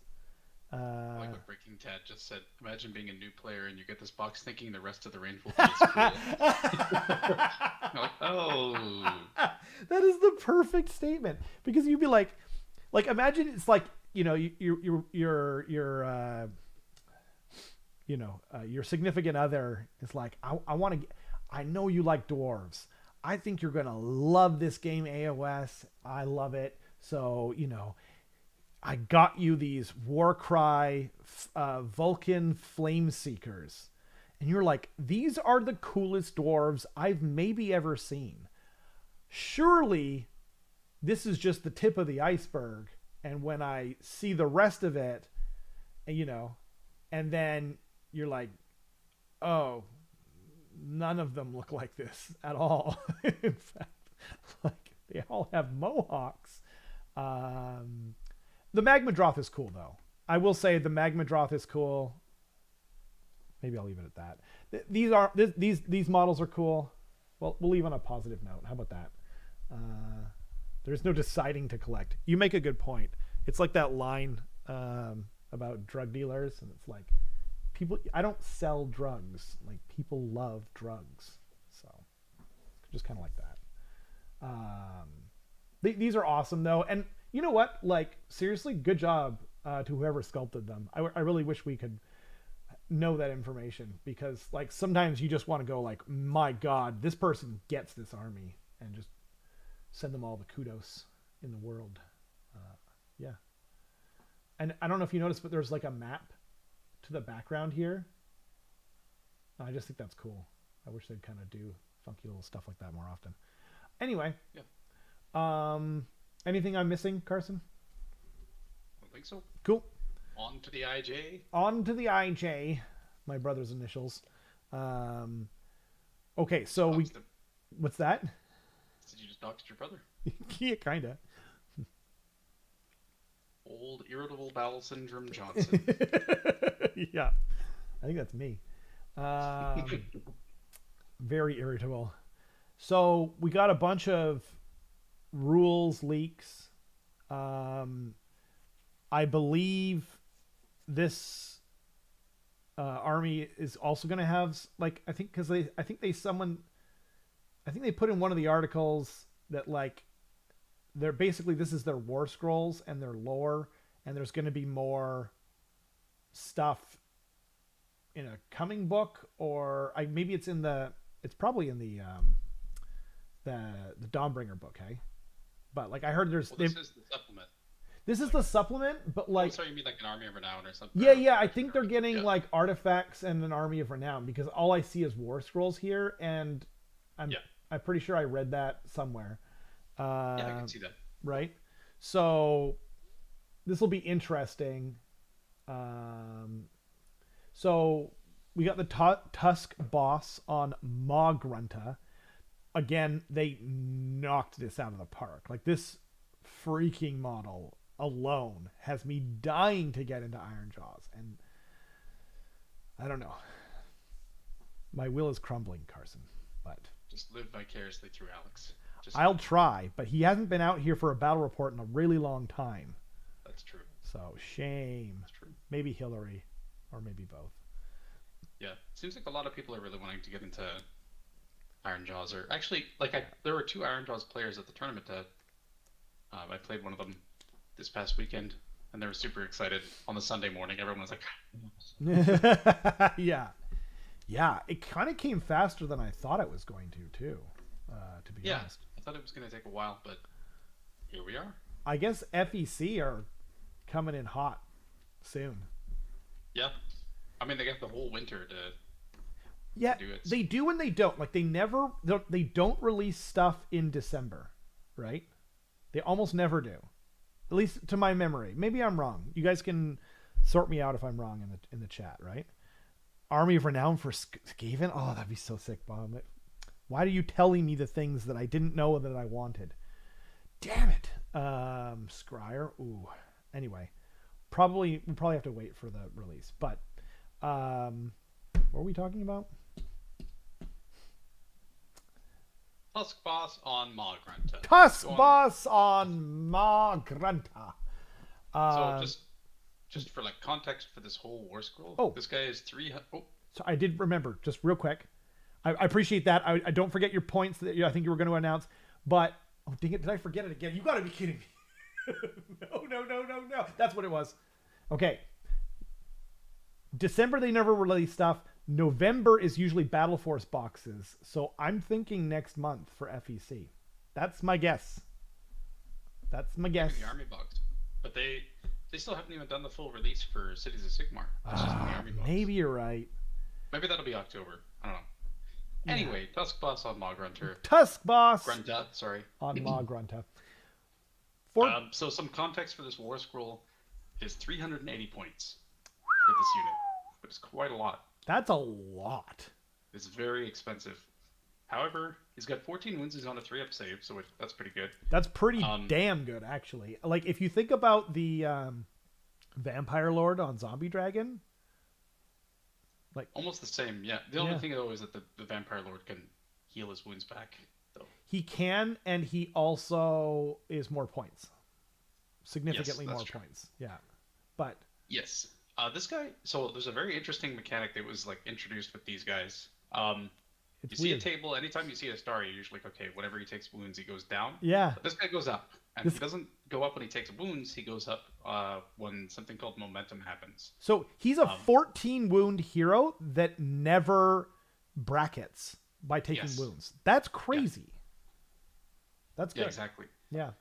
Like what Breaking Tad just said. Imagine being a new player and you get this box thinking the rest of the Rainfall is cool. You're like, oh, that is the perfect statement, because you'd be like imagine it's like your significant other is like, I know you like dwarves. I think you're going to love this game, AOS. I love it. So, I got you these Warcry Vulcan Flame Seekers. And you're like, these are the coolest dwarves I've maybe ever seen. surely this is just the tip of the iceberg. And when I see the rest of it, you know, and then you're like, oh, none of them look like this at all. In fact, like they all have mohawks. The Magmadroth is cool though. I will say the Magmadroth is cool. Maybe I'll leave it at that. These models are cool. Well, we'll leave on a positive note. How about that? There's no deciding to collect. You make a good point. It's like that line about drug dealers, and it's like people. I don't sell drugs. Like people love drugs, so just kind of like that. These are awesome though, and you know what? Like seriously, good job to whoever sculpted them. I really wish we could know that information, because like sometimes you just want to go like, my God, this person gets this army, and just send them all the kudos in the world. Yeah. And I don't know if you noticed, but there's like a map to the background here. I just think that's cool. I wish they'd kind of do funky little stuff like that more often. Anyway. Yeah. Anything I'm missing, Carson? I don't think so. Cool. On to the IJ. On to the IJ. My brother's initials. Okay, so what's that? Did you just dox your brother? Yeah, kinda. Old irritable bowel syndrome Johnson. Yeah, I think that's me. Very irritable. So we got a bunch of rules leaks. I believe this army is also going to have like, I think they put in one of the articles that like they're basically, this is their war scrolls and their lore, and there's going to be more stuff in a coming book, or maybe it's probably in the Dawnbringer book, hey? But like I heard this is the supplement. This is the supplement, but like... Oh, sorry, you mean like an Army of Renown or something? Yeah, I think they're getting like artifacts and an Army of Renown, because all I see is war scrolls here, and I'm pretty sure I read that somewhere. Yeah, I can see that. Right? So this will be interesting. So we got the Tusk boss on Mogrunta. Again, they knocked this out of the park. Like this freaking model alone has me dying to get into Ironjaws, and I don't know. My will is crumbling, Carson, but just live vicariously through Alex. I'll try, but he hasn't been out here for a battle report in a really long time. That's true. So shame. That's true. Maybe Hillary, or maybe both. Yeah, seems like a lot of people are really wanting to get into Ironjaws, or actually, like there were 2 Ironjaws players at the tournament that I played one of them this past weekend, and they were super excited on the Sunday morning. Everyone was like, yeah, it kind of came faster than I thought it was going to too, to be honest. I thought it was going to take a while, but here we are. I guess FEC are coming in hot soon. Yeah, I mean they got the whole winter to do it. They do and they don't. Like they don't release stuff in December, right? They almost never do, at least to my memory. Maybe I'm wrong. You guys can sort me out if I'm wrong in the chat, right? Army of Renown for Skaven? Oh, that'd be so sick, Bob. Why are you telling me the things that I didn't know that I wanted? Damn it. Scryer. Ooh. Anyway, we'll probably have to wait for the release. But what were we talking about? Tusk boss on Mogrunta. Tusk boss on Mogrunta. So just for like context for this whole war scroll, this guy is 300. So I did remember, just real quick. I appreciate that. I don't forget your points that I think you were going to announce. But oh dang it, did I forget it again? You got to be kidding me. No. That's what it was. Okay. December they never release stuff. November is usually Battle Force boxes. So I'm thinking next month for FEC. That's my guess. The army box. But they still haven't even done the full release for Cities of Sigmar. It's just the army box. Maybe you're right. Maybe that'll be October. I don't know. Anyway, Tusk Boss on Ma Grunter. Tusk Boss Grunta, sorry. on Ma Grunta. So some context for this War Scroll is 380 points for this unit, which is quite a lot. That's a lot. It's very expensive. However, he's got 14 wounds. He's on a 3-up save, so that's pretty good. That's pretty damn good, actually. Like, if you think about the Vampire Lord on Zombie Dragon, like almost the same. Yeah. The only thing though is that the Vampire Lord can heal his wounds back. Though he can, and he also is more points, significantly more points. Yeah, but yes, this guy. So there's a very interesting mechanic that was like introduced with these guys. You see a table, anytime you see a star, you're usually like, okay, whenever he takes wounds, he goes down. Yeah. But this guy goes up. And he doesn't go up when he takes wounds, he goes up when something called momentum happens. So he's a 14 wound hero that never brackets by taking wounds. That's crazy. Yeah. That's good. Yeah, exactly. Yeah.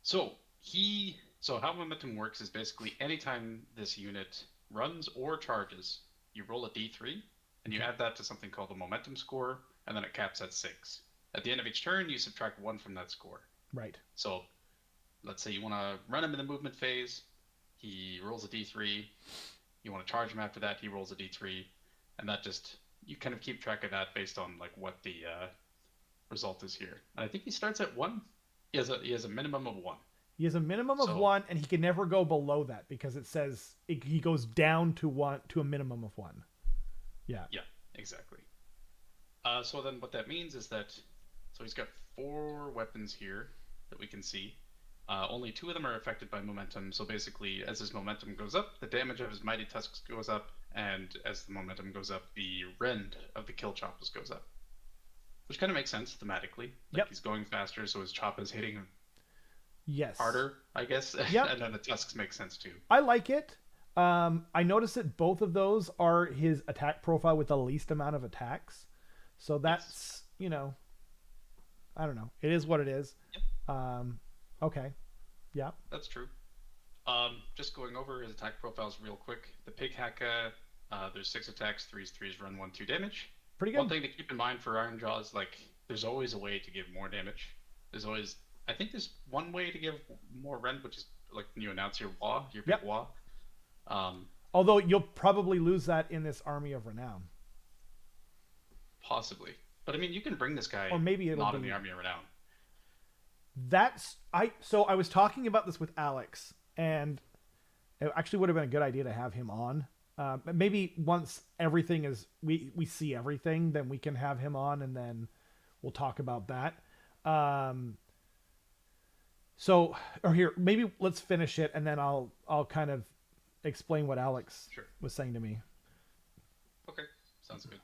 So how momentum works is basically anytime this unit runs or charges, you roll a d3. And you add that to something called the momentum score, and then it caps at 6. At the end of each turn, you subtract 1 from that score. Right. So, let's say you want to run him in the movement phase, he rolls a d3. You want to charge him after that, he rolls a d3. And that just, you kind of keep track of that based on like what the result is here. And I think he starts at 1. He has a minimum of 1. He has a minimum of 1, and he can never go below that because it says he goes down to a minimum of 1. Yeah. Yeah, exactly. So then what that means is that, so he's got 4 weapons here that we can see. Only 2 of them are affected by momentum. So basically, as his momentum goes up, the damage of his Mighty Tusks goes up. And as the momentum goes up, the rend of the Kill Choppas goes up. Which kind of makes sense thematically. Like he's going faster, so his Choppa's hitting harder, I guess. Yep. And then the Tusks make sense too. I like it. I noticed that both of those are his attack profile with the least amount of attacks. So that's, I don't know. It is what it is. Yep. Okay. Yeah. That's true. Just going over his attack profiles real quick. The Pig Haka, there's 6 attacks, 3s run 1/2 damage. Pretty good. One thing to keep in mind for Iron Jaws, like, there's always a way to give more damage. I think there's one way to give more rend, which is like when you announce your Wah, your big Wah. Although you'll probably lose that in this Army of Renown. Possibly. But I mean, you can bring this guy or maybe it'll not in the Army of Renown. So I was talking about this with Alex, and it actually would have been a good idea to have him on. Maybe once everything is, we see everything, then we can have him on, and then we'll talk about that. Maybe let's finish it, and then I'll kind of explain what Alex was saying to me. Okay, sounds good.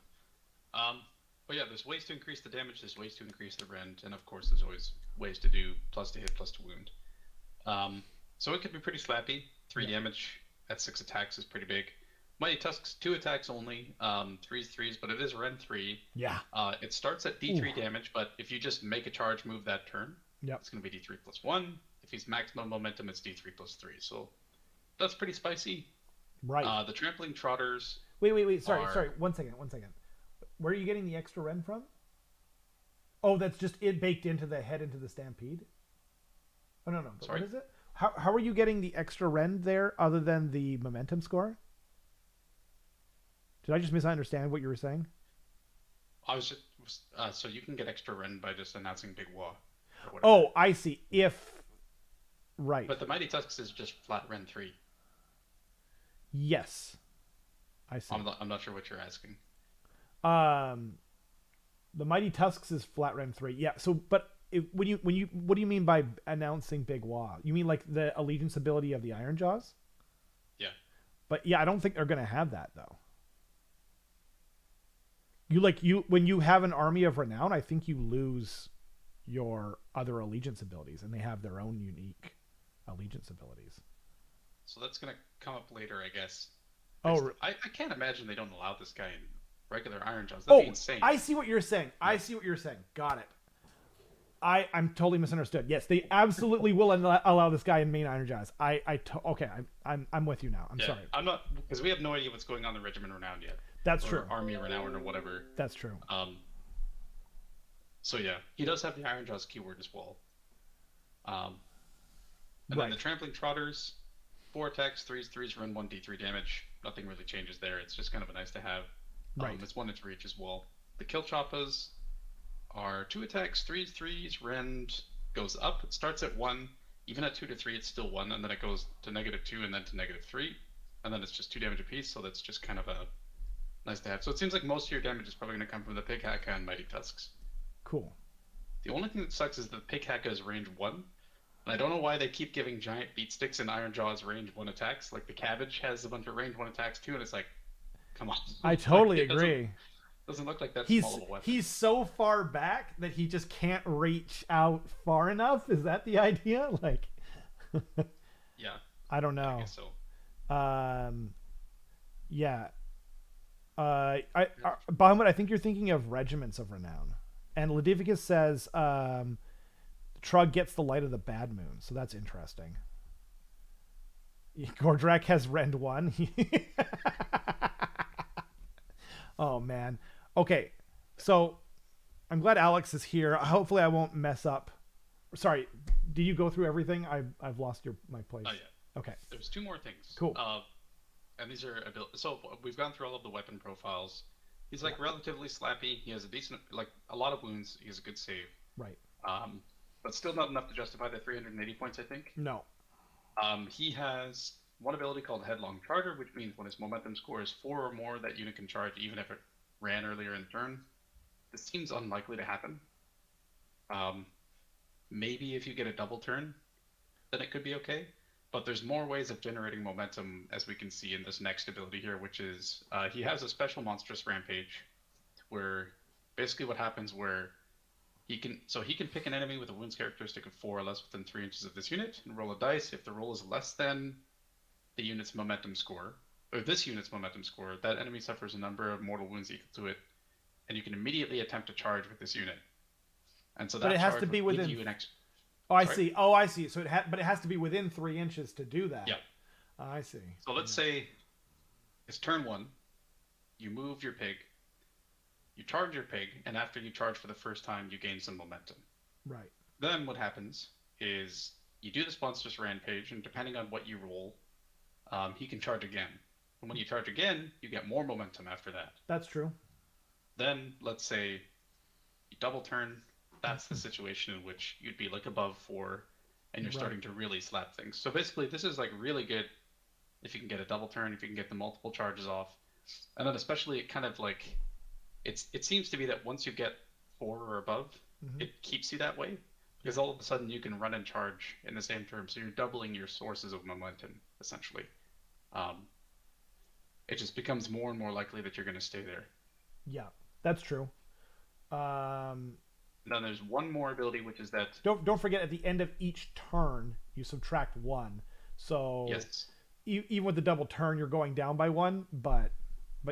But yeah, there's ways to increase the damage, there's ways to increase the rend, and of course there's always ways to do plus to hit, plus to wound. So it could be pretty slappy. 3 damage at 6 attacks is pretty big. Mighty Tusks, 2 attacks only, 3s, but it is rend 3. Yeah. It starts at D3 damage, but if you just make a charge move that turn, it's going to be D3 plus 1. If he's maximum momentum, it's D3 plus 3. So that's pretty spicy. Right. The Trampling Trotters. Wait. Sorry. 1 second. Where are you getting the extra rend from? Oh, that's just it baked into the Stampede? Oh, no. Sorry? What is it? How are you getting the extra rend there other than the momentum score? Did I just misunderstand what you were saying? I was just... so you can get extra rend by just announcing Big Wah. Oh, I see. Right. But the Mighty Tusks is just flat rend 3. Yes. I see. I'm not sure what you're asking. The Mighty Tusks is flat rend 3. Yeah. So, but what do you mean by announcing Big Wah? You mean like the allegiance ability of the Iron Jaws? Yeah. But yeah, I don't think they're gonna have that though. When you have an Army of Renown, I think you lose your other allegiance abilities, and they have their own unique allegiance abilities. So that's gonna come up later, I guess. Oh, I can't imagine they don't allow this guy in regular Iron Jaws. That'd be insane. I see what you're saying. Got it. I'm totally misunderstood. Yes, they absolutely will allow this guy in main Iron Jaws. I'm with you now. I'm sorry. I'm not, because we have no idea what's going on in Regiment Renown yet. That's or true. Army Renown or whatever. That's true. So yeah, he does have the Iron Jaws keyword as well. And Right. then the Trampling Trotters, 4 attacks, 3s, run 1d3 damage. Nothing really changes there. It's just kind of a nice to have. Right. It's 1 inch reach as well. The Kill Choppas are 2 attacks, 3s, rend goes up. It starts at 1. Even at 2 to 3, it's still 1, and then it goes to -2 and then to -3. And then it's just 2 damage apiece, so that's just kind of a nice to have. So it seems like most of your damage is probably going to come from the Pig Haka and Mighty Tusks. Cool. The only thing that sucks is the Pig Haka is range 1. And I don't know why they keep giving Giant Beat Sticks and Iron Jaws range 1 attacks. Like the Cabbage has a bunch of range 1 attacks too, and it's like, come on. I totally agree. Doesn't look like that's he's, small of a weapon. He's so far back that he just can't reach out far enough. Is that the idea? Like, yeah. I don't know. I guess so. Yeah. Bahamut, I think you're thinking of Regiments of Renown. And Ladivicus says, Trug gets the light of the bad moon, so that's interesting. Gordrak has rend 1. Oh man. Okay, so I'm glad Alex is here. Hopefully I won't mess up. Sorry, did you go through everything? I've lost my place. Oh yeah. Okay. There's 2 more things. Cool. And these are so we've gone through all of the weapon profiles. He's like relatively slappy. He has a decent, like a lot of wounds. He has a good save. Right. But still not enough to justify the 380 points, I think. No. He has one ability called Headlong Charger, which means when his momentum score is 4 or more, that unit can charge even if it ran earlier in the turn. This seems unlikely to happen. Maybe if you get a double turn, then it could be okay. But there's more ways of generating momentum, as we can see in this next ability here, which is he has a special Monstrous Rampage, where basically what happens where he can pick an enemy with a wounds characteristic of 4 or less within 3 inches of this unit and roll a dice. If the roll is less than the unit's momentum score, or this unit's momentum score, that enemy suffers a number of mortal wounds equal to it, and you can immediately attempt to charge with this unit. And so that but it has to be within. You an extra... Oh, I see. Oh, I see. So but it has to be within 3 inches to do that. Yeah. I see. So let's say it's turn 1. You move your pig. You charge your pig, and after you charge for the first time, you gain some momentum. Right. Then what happens is you do this monstrous rampage, and depending on what you roll, he can charge again. And when you charge again, you get more momentum after that. That's true. Then let's say you double turn. That's the situation in which you'd be like above 4, and you're starting to really slap things. So basically, this is like really good if you can get a double turn, if you can get the multiple charges off, and then especially it kind of like it seems to be that once you get 4 or above, it keeps you that way because all of a sudden you can run and charge in the same term, so you're doubling your sources of momentum essentially. It just becomes more and more likely that you're going to stay there. Yeah, that's true. Then there's one more ability, which is that don't forget at the end of each turn you subtract 1. So yes, even with the double turn you're going down by 1. But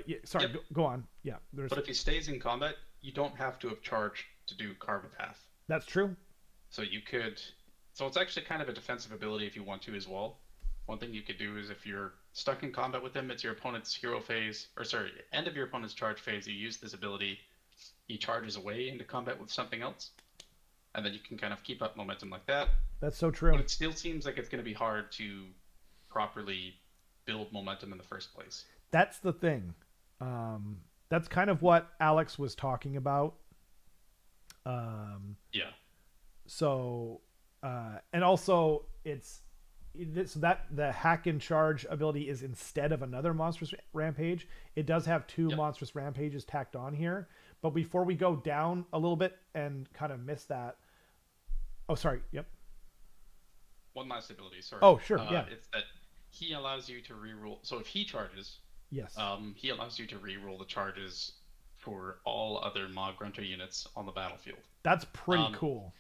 yeah, sorry, go on. Yeah, but if he stays in combat, you don't have to have charged to do carve a path. That's true. So you could. So it's actually kind of a defensive ability if you want to as well. One thing you could do is if you're stuck in combat with him, it's your opponent's hero phase, or sorry, end of your opponent's charge phase. You use this ability. He charges away into combat with something else, and then you can kind of keep up momentum like that. That's so true. But it still seems like it's going to be hard to properly build momentum in the first place. That's the thing. That's kind of what Alex was talking about. Yeah. So, and also so that the hack and charge ability is instead of another monstrous rampage. It does have 2 monstrous rampages tacked on here. But before we go down a little bit and kind of miss that. Oh, sorry. Yep. One last ability. Sorry. Oh, sure. Yeah. It's that he allows you to reroll. So if he charges, yes, he allows you to reroll the charges for all other Ma Grunter units on the battlefield. That's pretty cool.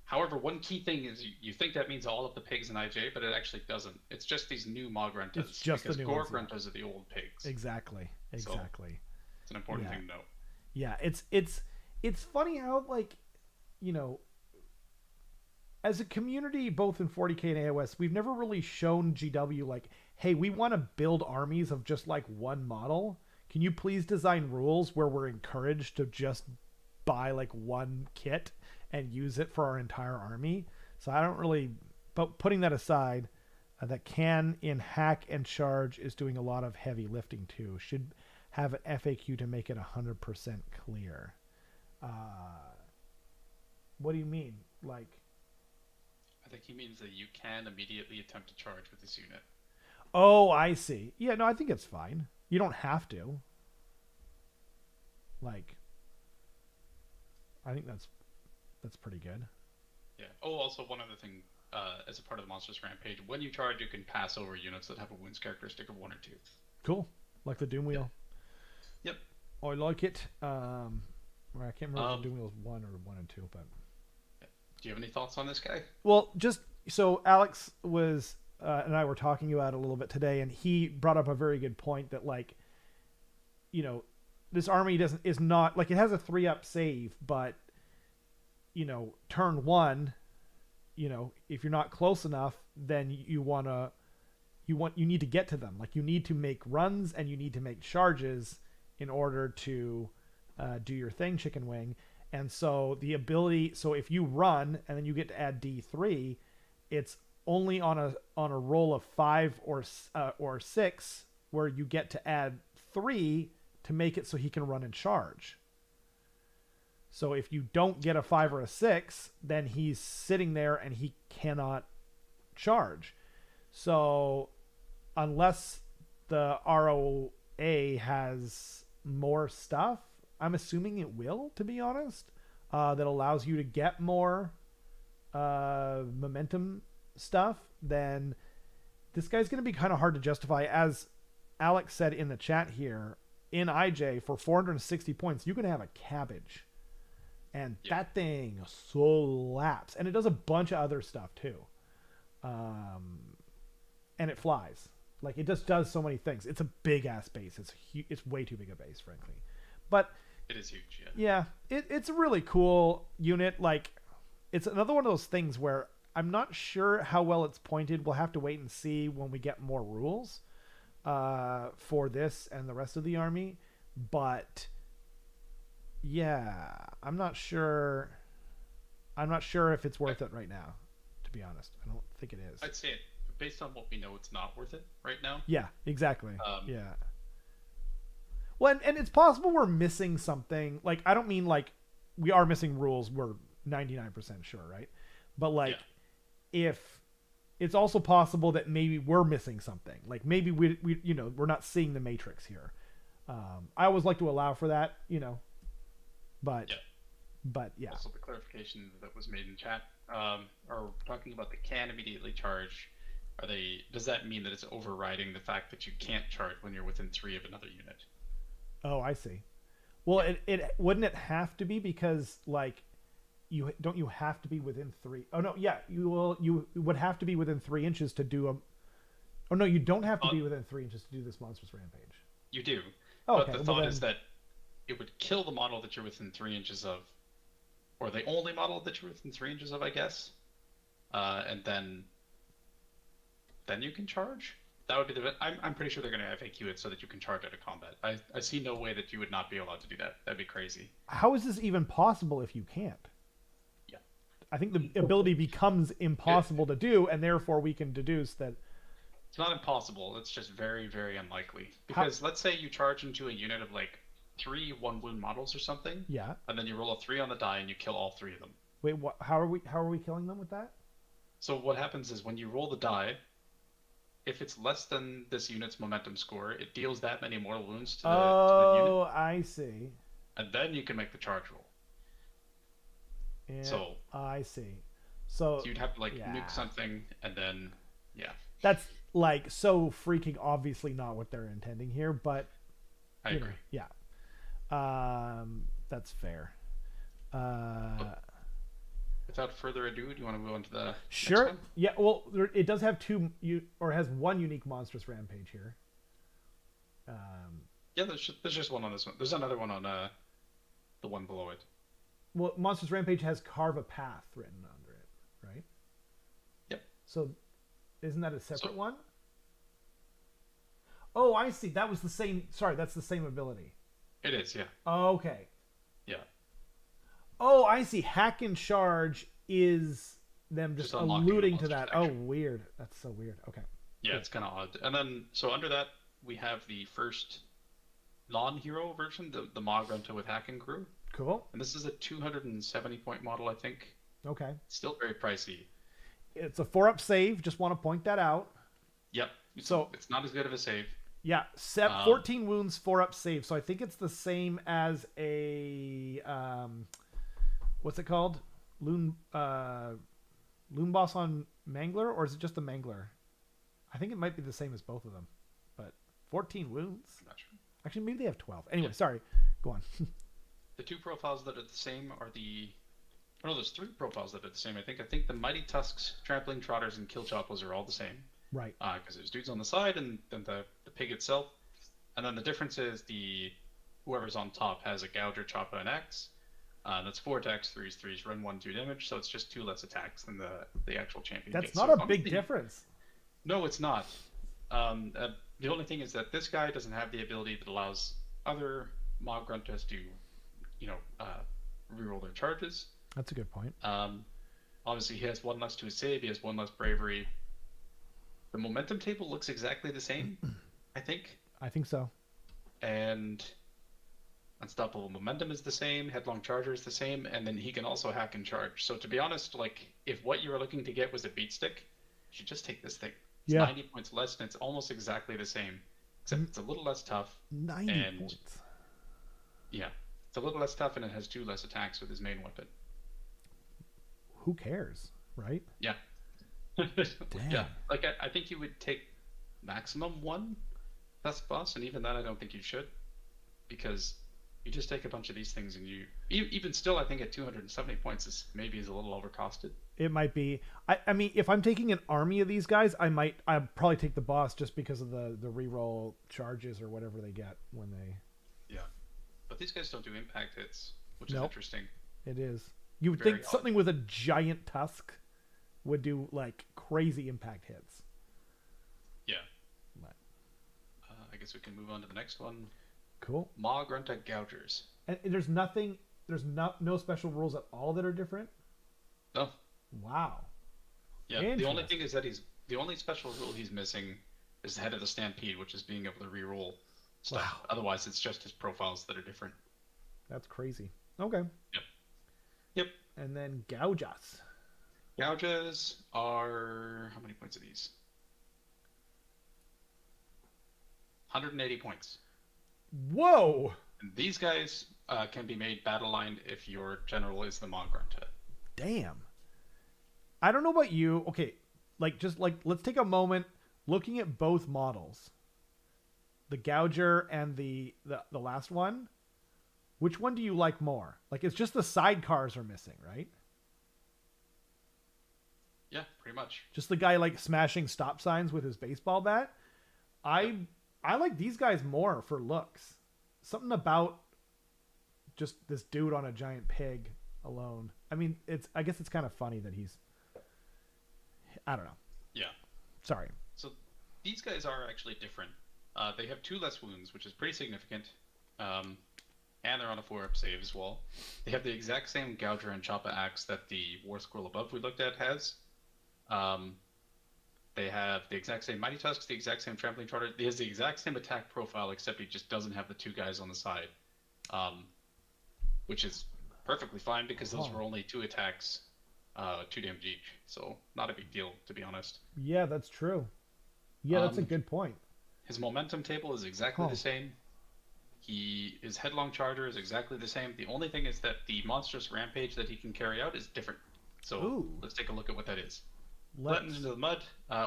However, one key thing is you think that means all of the pigs in IJ, but it actually doesn't. It's just these new Ma Gruntas. It's just the new Gore ones, Gruntas are the old pigs. Exactly. So it's an important thing to know. Yeah, it's funny how, like, you know, as a community, both in 40K and AOS, we've never really shown GW like, hey, we want to build armies of just like one model. can you please design rules where we're encouraged to just buy like one kit and use it for our entire army? So I don't really, but putting that aside, that can in hack and charge is doing a lot of heavy lifting too. Should have an FAQ to make it 100% clear. What do you mean? Like, I think he means that you can immediately attempt to charge with this unit. oh, I see. Yeah, no, I think it's fine. You don't have to. Like, I think that's pretty good. Yeah. Oh, also one other thing, as a part of the Monstrous Rampage, when you charge, you can pass over units that have a wounds characteristic of 1 or 2. Cool. Like the Doom Wheel. Yep. Oh, I like it. I can't remember if the Doom Wheel is 1 or 1 and 2, but. Do you have any thoughts on this guy? Well, just so Alex was and I were talking about it a little bit today, and he brought up a very good point that, like, you know, this army is not like, it has a 3-up save, but, you know, turn 1, you know, if you're not close enough, then you need to get to them. Like, you need to make runs and you need to make charges in order to do your thing, Chicken Wing. And so the ability, so if you run and then you get to add D3, it's only on a roll of 5 or 6 where you get to add 3 to make it so he can run and charge. So if you don't get a 5 or a 6, then he's sitting there and he cannot charge. So unless the ROA has more stuff, I'm assuming it will, to be honest, that allows you to get more momentum stuff, then this guy's going to be kind of hard to justify. As Alex said in the chat here, in IJ, for 460 points, you can have a cabbage. And that thing slaps. And it does a bunch of other stuff, too. And it flies. Like, it just does so many things. It's a big-ass base. It's way too big a base, frankly. But it is huge, yeah. It's a really cool unit. Like, it's another one of those things where I'm not sure how well it's pointed. We'll have to wait and see when we get more rules for this and the rest of the army. But yeah, I'm not sure if it's worth it right now, to be honest. I don't think it is. I'd say it, based on what we know, it's not worth it right now. Yeah, exactly. Yeah. Well, and it's possible we're missing something. Like, I don't mean like we are missing rules. We're 99% sure, right? But like, if it's also possible that maybe we're missing something. Like, maybe we you know, we're not seeing the matrix here. I always like to allow for that, you know. But yeah. Also, the clarification that was made in chat, are talking about the can immediately charge. Does that mean that it's overriding the fact that you can't charge when you're within 3 of another unit? Oh, I see. Well, it wouldn't it have to be, because like you have to be within 3. Oh no, yeah, you would have to be within 3 inches to do a. Oh no, you don't have to be within 3 inches to do this Monstrous Rampage. You do. Oh, but okay. the thought is that it would kill the model that you're within 3 inches of, or the only model that you're within 3 inches of, I guess. And then you can charge. That would be I'm pretty sure they're going to FAQ it so that you can charge out of combat. I see no way that you would not be allowed to do that. That'd be crazy. How is this even possible if you can't? Yeah. I think the ability becomes impossible to do, and therefore we can deduce that. It's not impossible. It's just very, very unlikely. Because let's say you charge into a unit of like 3 1-wound models or something. Yeah. And then you roll a 3 on the die and you kill all 3 of them. Wait, what? How are we killing them with that? So what happens is when you roll the die, if it's less than this unit's momentum score, it deals that many mortal wounds to the unit. Oh, I see. And then you can make the charge roll. And so I see. So you'd have to like nuke something, and then that's like so freaking obviously not what they're intending here, but I agree. Yeah. That's fair. Without further ado, do you want to go into the sure next one? Yeah, well, it does have has one unique Monstrous Rampage here. Yeah, there's just one on this one. There's another one on the one below it. Well, Monstrous Rampage has Carve a Path written under it, right? Yep. So isn't that a separate one? Oh, I see. That was the same. Sorry, that's the same ability. It is, yeah. Okay. Yeah. Oh, I see. Hack and charge is them just unlocking the alluding to monster's that. Oh, action. weird. That's so weird. Okay. Yeah, Cool. it's kind of odd. And then, so under that, we have the first non-hero version, the Ma Grunta with Hack and Crew. Cool. And this is a 270 point model, I think. Okay. Still very pricey. It's a 4-up save. Just want to point that out. Yep. So it's not as good of a save. Yeah, 14 wounds, 4-up save. So I think it's the same as a what's it called? Loon Boss on Mangler, or is it just the Mangler? I think it might be the same as both of them. But 14 wounds. I'm not sure. Actually, maybe they have 12. Anyway, sorry. Go on. The two profiles that are the same are no, there's three profiles that are the same. I think the Mighty Tusks, Trampling Trotters, and Kill Choppers are all the same. Right. Because there's dudes on the side and then the pig itself. And then the difference is whoever's on top has a Gouger, Choppa, and Axe. That's 4 attacks, 3s, 3s, run 1, 2 damage, so it's just 2 less attacks than the actual champion That's gets. not So a big difference. No, it's not. The only thing is that this guy doesn't have the ability that allows other Mob Gruntas to, reroll their charges. That's a good point. Obviously, he has 1 less to his save, he has 1 less bravery. The momentum table looks exactly the same, I think. I think so. And Unstoppable Momentum is the same, Headlong Charger is the same, and then he can also hack and charge. So to be honest, if what you were looking to get was a beat stick, you should just take this thing. It's 90 points less, and it's almost exactly the same, except it's a little less tough. 90 points. Yeah, it's a little less tough, and it has 2 less attacks with his main weapon. Who cares, right? Yeah. Yeah, I think you would take maximum 1 Tusk Boss, and even that I don't think you should, because you just take a bunch of these things and even still, I think at 270 points is a little overcosted. It might be. I mean, if I'm taking an army of these guys, I'd probably take the boss just because of the reroll charges or whatever they get when they. Yeah, but these guys don't do impact hits, which is interesting. It is. You would Very think something with a giant tusk would do crazy impact hits. Yeah. But, I guess we can move on to the next one. Cool. Ma Grunta Gougers. And there's no special rules at all that are different? No. Wow. Yeah, the only thing is that the only special rule he's missing is the Head of the Stampede, which is being able to reroll stuff. Wow. Otherwise, it's just his profiles that are different. That's crazy. Okay. Yep. And then Goujas. Gouges are... How many points are these? 180 points. Whoa! And these guys can be made battle-lined if your general is the Ma Grunta. Damn. I don't know about you. Okay, let's take a moment looking at both models. The Gouger and the last one. Which one do you like more? It's just the sidecars are missing, right? Yeah, pretty much. Just the guy smashing stop signs with his baseball bat. I like these guys more for looks. Something about just this dude on a giant pig alone. I mean, I guess it's kind of funny that he's... I don't know. Yeah. Sorry. So these guys are actually different. They have 2 less wounds, which is pretty significant. And they're on a 4-up save as well. They have the exact same Gouger and Choppa axe that the War Scroll above we looked at has. They have the exact same Mighty Tusks, the exact same Trampling Trotter. He has the exact same attack profile, except he just doesn't have the 2 guys on the side. Which is perfectly fine because those were only 2 attacks, 2 damage each. So not a big deal, to be honest. Yeah, that's true. Yeah, that's a good point. His momentum table is exactly the same. His Headlong Charger is exactly the same. The only thing is that the monstrous rampage that he can carry out is different. So let's take a look at what that is. Flattened into the mud.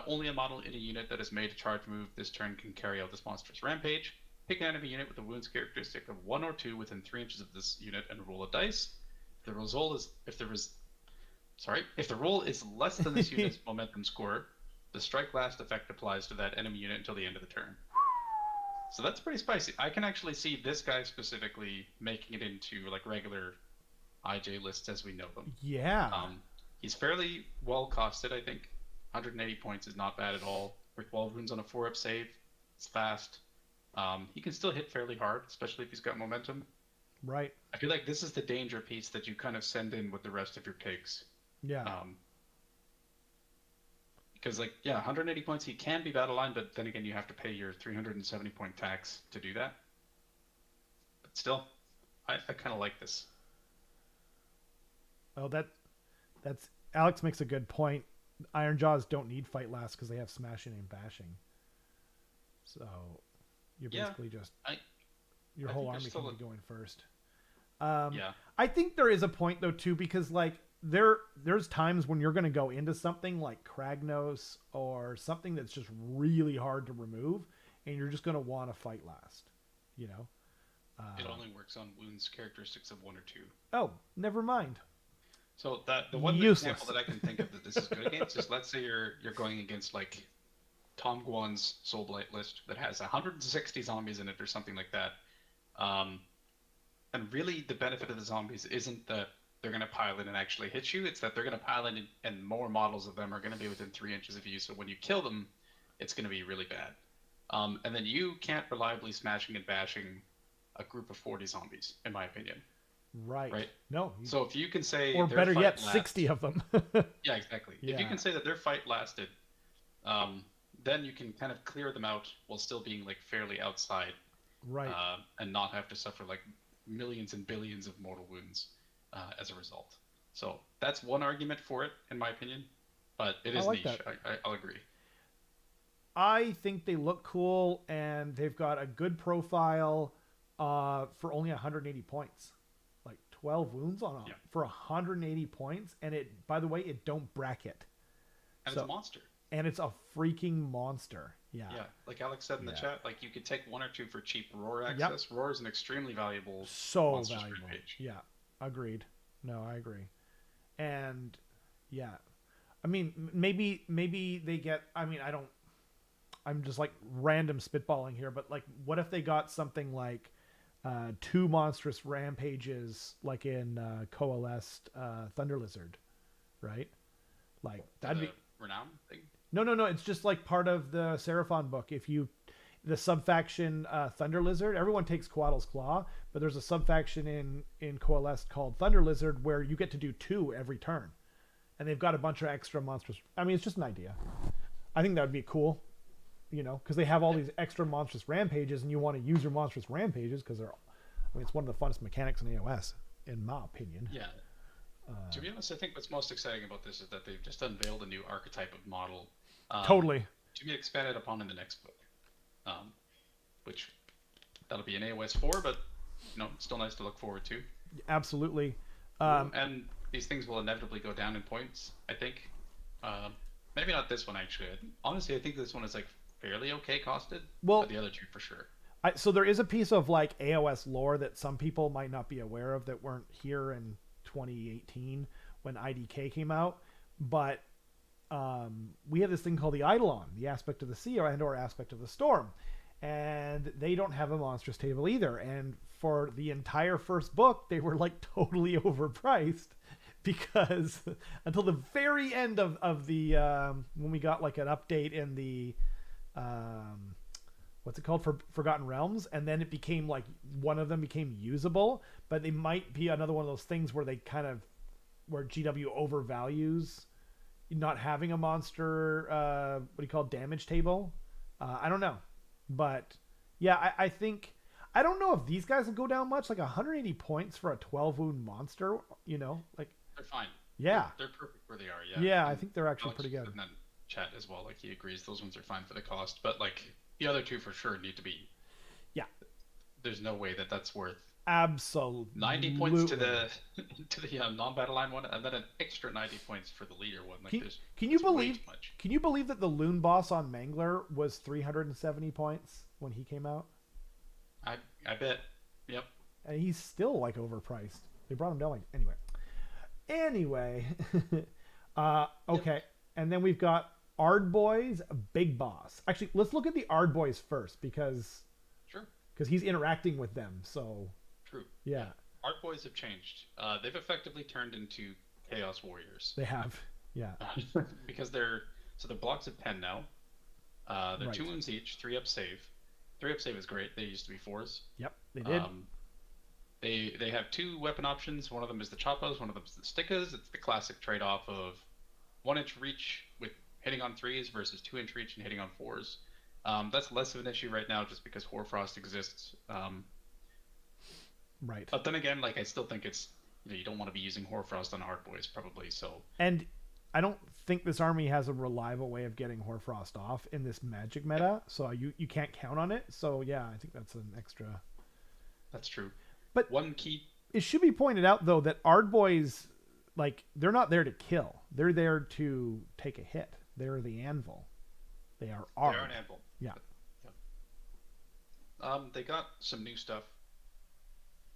Only a model in a unit that has made a charge move this turn can carry out this monstrous rampage. Pick an enemy unit with a wounds characteristic of 1 or 2 within 3 inches of this unit and roll a dice. If the roll is less than this unit's momentum score, the strike last effect applies to that enemy unit until the end of the turn. So that's pretty spicy. I can actually see this guy specifically making it into regular IJ lists as we know them. Yeah. He's fairly well costed, I think. 180 points is not bad at all. For 12 wounds on a 4-up save. It's fast. He can still hit fairly hard, especially if he's got momentum. Right. I feel like this is the danger piece that you kind of send in with the rest of your takes. Yeah. Because, like, yeah, 180 points, he can be battle line, but then again, you have to pay your 370 point tax to do that. But still, I kind of like this. Well, that's Alex makes a good point. Iron Jaws don't need fight last because they have smashing and bashing. So you're basically your whole army can be going first. Yeah. I think there is a point though too, because like there's times when you're going to go into something like Kragnos or something that's just really hard to remove, and you're just going to want to fight last. You know. It only works on wounds characteristics of 1 or 2. Oh, never mind. So the one example that I can think of that this is good against is, let's say you're going against like Tom Guan's Soulblight list that has 160 zombies in it or something like that. And really the benefit of the zombies isn't that they're going to pile in and actually hit you. It's that they're going to pile in and more models of them are going to be within 3 inches of you. So when you kill them, it's going to be really bad. And then you can't reliably smashing and bashing a group of 40 zombies, in my opinion. Right. No. So if you can say, or better yet, 60 of them. Yeah, exactly. Yeah. If you can say that their fight lasted, then you can kind of clear them out while still being like fairly outside, right? And not have to suffer like millions and billions of mortal wounds as a result. So that's one argument for it, in my opinion. But it is niche. I'll agree. I think they look cool, and they've got a good profile for only 180 points. 12 wounds on for 180 points, and it, by the way, it don't bracket. And it's a monster. And it's a freaking monster. Yeah. Yeah, like Alex said in the chat, like you could take 1 or 2 for cheap roar access. Roar is an extremely valuable monster valuable page. Yeah, agreed. No, I agree. And yeah, I mean, maybe they get. I mean, I'm just like random spitballing here, but like, what if they got something like 2 monstrous rampages, like in Coalesced Thunder Lizard, right? Like that'd be renown thing. No. It's just like part of the Seraphon book. If you the subfaction Thunder Lizard, everyone takes Coatl's Claw, but there's a subfaction in Coalesced called Thunder Lizard where you get to do 2 every turn, and they've got a bunch of extra monstrous. I mean, it's just an idea. I think that would be cool. You know, because they have all these extra monstrous rampages, and you want to use your monstrous rampages because they're, I mean, it's one of the funnest mechanics in AOS, in my opinion. Yeah. To be honest, I think what's most exciting about this is that they've just unveiled a new archetype of model. Totally. To be expanded upon in the next book, which that'll be an AOS 4, but still nice to look forward to. Absolutely. And these things will inevitably go down in points, I think. Maybe not this one, actually. Honestly, I think this one is like fairly okay costed. Well, but the other 2 for sure. So there is a piece of like AOS lore that some people might not be aware of that weren't here in 2018 when IDK came out, but we have this thing called the Eidolon, the aspect of the sea or aspect of the storm, and they don't have a monstrous table either. And for the entire first book, they were like totally overpriced because until the very end of the when we got like an update in the what's it called, for Forgotten Realms, and then it became like one of them became usable, but they might be another one of those things where they kind of where GW overvalues not having a monster what do you call damage table. I don't know, but yeah, I think I don't know if these guys will go down much. Like 180 points for a 12 wound monster, like they're fine. Yeah, they're perfect where they are. Yeah, I think they're actually pretty good. And then chat as well, like he agrees those ones are fine for the cost, but like the other 2 for sure need to be. Yeah, there's no way that's worth absolutely 90 points to the non-battle line one, and then an extra 90 points for the leader one. Like, can you believe that the Loon boss on Mangler was 370 points when he came out? I bet. Yep. And he's still like overpriced. They brought him down like anyway. Okay. Yep. And then we've got Ardboy's Big Boss. Actually, let's look at the Ardboys first because he's interacting with them. So true. Yeah. Ardboys have changed. They've effectively turned into Chaos Warriors. They have. Yeah. Because they're blocks of 10 now. They're Right. 2 wounds each, 3 up save. 3 up save is great. They used to be 4s. Yep, they did. They have 2 weapon options. One of them is the choppas, one of them is the stickas. It's the classic trade-off of 1-inch reach with hitting on 3s versus 2-inch reach and hitting on 4s. That's less of an issue right now just because Hoarfrost exists. Right. But then again, like I still think it's you don't want to be using Hoarfrost on hard boys probably. So And I don't think this army has a reliable way of getting Hoarfrost off in this magic meta, so you can't count on it. So yeah, I think that's an extra. that's true. But One key. it should be pointed out though that Ardboys, like, they're not there to kill. They're there to take a hit. They're the anvil. They are Ard. They are an anvil. Yeah. They got some new stuff.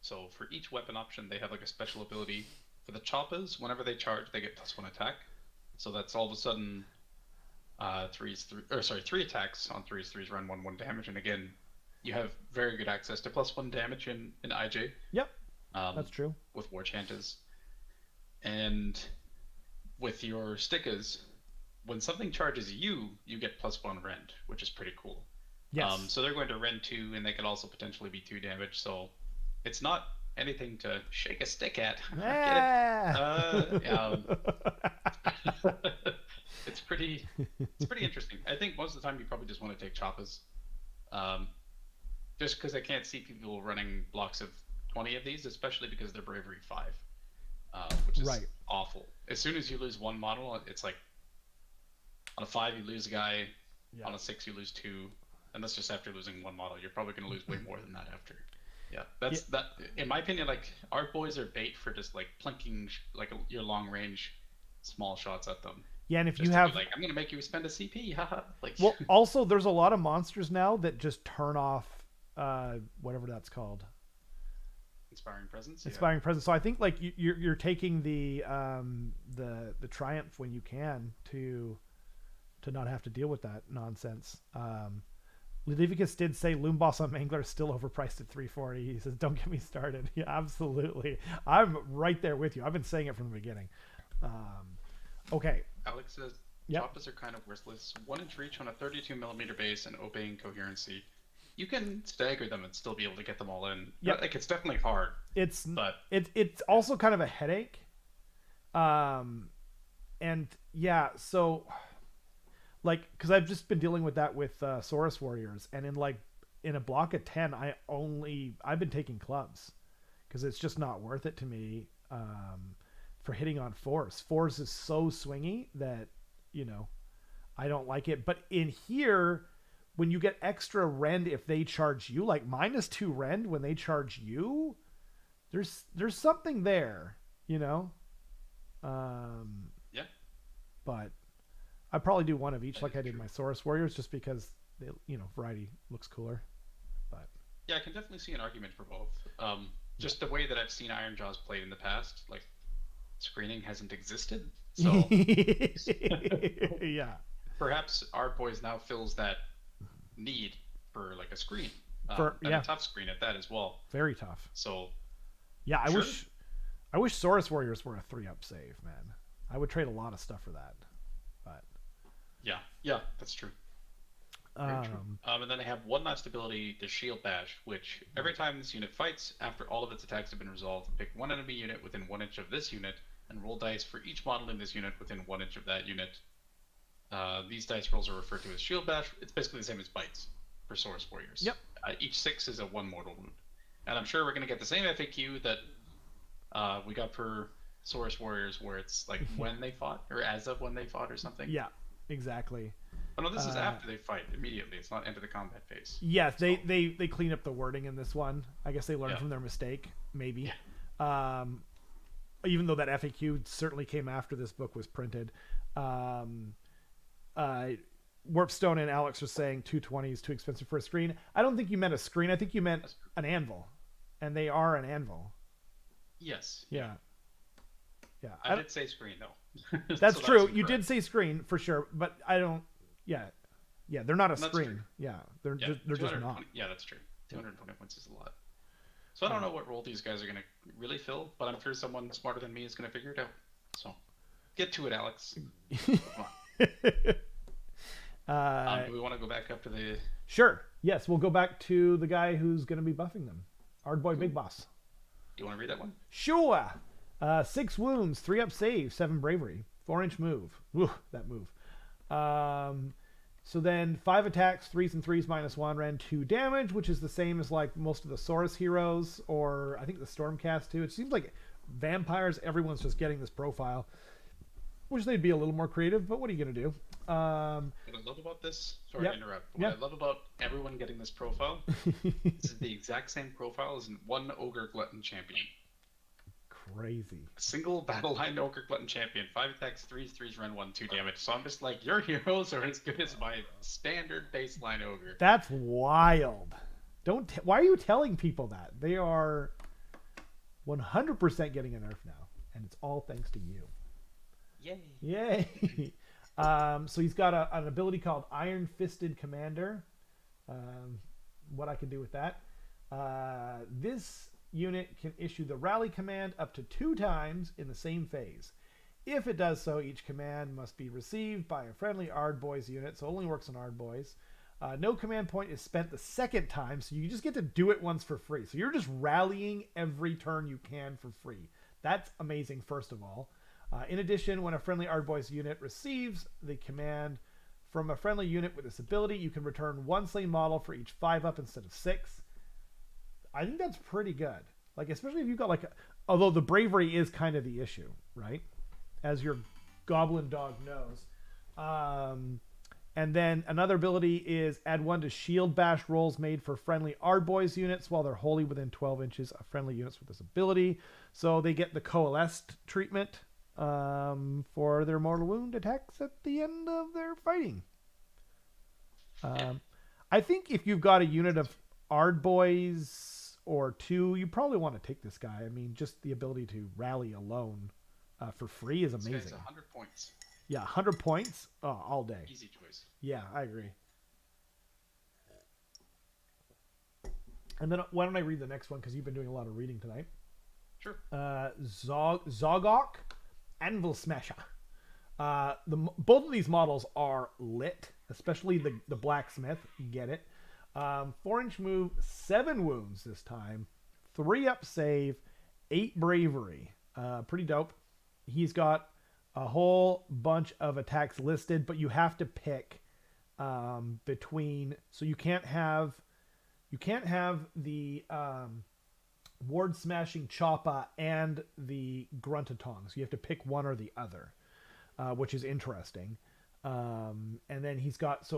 So for each weapon option, they have like a special ability. For the choppas, whenever they charge, they get +1 attack. So that's all of a sudden 3 attacks on 3s. 3s run 1/1 damage, and again, you have very good access to +1 damage in IJ. Yep. That's true. With War Chantas. And with your stickas, when something charges you, you get +1 rend, which is pretty cool. Yes. So they're going to rend 2, and they could also potentially be 2 damage. So it's not anything to shake a stick at. Get it? It's pretty interesting. I think most of the time you probably just want to take choppas. Just because I can't see people running blocks of 20 of these, especially because they're bravery 5, which is Right. awful. As soon as you lose one model, it's like on a 5 you lose a guy, Yeah. on a 6 you lose 2, and that's just after losing one model. You're probably going to lose way more than that after. Yeah, that. In my opinion, like art boys are bait for just like plunking your long range small shots at them. Yeah, and if Just you to have be like, I'm gonna make you spend a CP, haha. Like, well, also there's a lot of monsters now that just turn off whatever that's called. inspiring presence. Inspiring presence. So I think like you're taking the triumph when you can to not have to deal with that nonsense. Ludivicus did say Loom Boss on Mangler is still overpriced at 340. He says, "Don't get me started." Yeah, absolutely. I'm right there with you. I've been saying it from the beginning. Okay. Alex says choppas are kind of worthless. 1-inch reach on a 32mm base and obeying coherency. You can stagger them and still be able to get them all in. Yeah, like it's definitely hard. It's also kind of a headache. And yeah, so like because I've just been dealing with that with Saurus Warriors, and in a block of 10, I've been taking clubs because it's just not worth it to me for hitting on force. Force is so swingy that I don't like it. But in here, when you get extra rend if they charge you, like -2 rend when they charge you, there's something there, Yeah. But I probably do one of each, like I did my Saurus Warriors, just because variety looks cooler. But yeah, I can definitely see an argument for both. Just the way that I've seen Iron Jaws played in the past, like screening hasn't existed, so yeah. Perhaps Art Boys now fills that need for like a screen, and a tough screen at that as well. Very tough. So yeah, I wish Saurus Warriors were a 3-up save, man. I would trade a lot of stuff for that. But yeah, that's true. Very true. And then they have one last ability, the Shield Bash, which every time this unit fights, after all of its attacks have been resolved, pick one enemy unit within 1 inch of this unit and roll dice for each model in this unit within 1 inch of that unit. These dice rolls are referred to as Shield Bash. It's basically the same as Bites for Saurus Warriors. Yep. Each 6 is a 1 mortal wound. And I'm sure we're going to get the same FAQ that we got for Saurus Warriors, where it's like when they fought, or as of when they fought, or something. Yeah, exactly. Oh no, this is after they fight immediately. It's not into the combat phase. Yes, they clean up the wording in this one. I guess they learned from their mistake, maybe. Yeah. Even though that FAQ certainly came after this book was printed. Warpstone and Alex are saying 220 is too expensive for a screen. I don't think you meant a screen. I think you meant an anvil, and they are an anvil. Yes. Yeah. I did say screen though. That's true. You did say screen for sure, but I don't. Yeah, they're not a screen. True. Yeah, they're just not. Yeah, that's true. 220 points is a lot. So I don't know what role these guys are going to really fill, but I'm sure someone smarter than me is going to figure it out. So get to it, Alex. Come Do we want to go back up to the... Sure. Yes, we'll go back to the guy who's going to be buffing them. Ardboy Big Boss. Do you want to read that one? Sure. 6 wounds, 3 up save, 7 bravery, 4-inch move. Woo, that move. So then 5 attacks, 3s and 3s -1, ran 2 damage, which is the same as like most of the Saurus heroes, or I think the Stormcast too. It seems like vampires, everyone's just getting this profile. Wish they'd be a little more creative, but what are you going to do? What I love about this, sorry to interrupt, what I love about everyone getting this profile, this is the exact same profile as one Ogre Glutton champion. Crazy. A single battle line Ogre Glutton champion, 5 attacks, 3s, run 1, 2 damage. So I'm just like, your heroes are as good as my standard baseline Ogre. That's wild. Why are you telling people that? They are 100% getting a nerf now, and it's all thanks to you. Yay. Yay. So he's got an ability called Iron Fisted Commander. What I can do with that. This unit can issue the rally command up to 2 times in the same phase. If it does so, each command must be received by a friendly Ardboys unit, so it only works on Ardboys. No command point is spent the second time, so you just get to do it once for free. So you're just rallying every turn you can for free. That's amazing, first of all. In addition, when a friendly Ardboys unit receives the command from a friendly unit with this ability, you can return 1 slain model for each 5 up instead of 6. I think that's pretty good. Like, especially if you've got although the bravery is kind of the issue, right? As your goblin dog knows. And then another ability is add 1 to shield bash rolls made for friendly Ardboys units while they're wholly within 12 inches of friendly units with this ability. So they get the coalesced treatment for their mortal wound attacks at the end of their fighting. I think if you've got a unit of Ardboys or 2, you probably want to take this guy. I mean, just the ability to rally alone for free is amazing. This guy's 100 points. Yeah, 100 points all day. Easy choice. Yeah, I agree. And then why don't I read the next one, because you've been doing a lot of reading tonight. Sure. Zogok Anvil Smasher. Both of these models are lit, especially the blacksmith. Get it. 4-inch move, 7 wounds this time, 3 up save, 8 bravery. Pretty dope. He's got a whole bunch of attacks listed, but you have to pick between. So you can't have the ward smashing Choppa and the Gruntatongs. You have to pick one or the other, which is interesting. And then he's got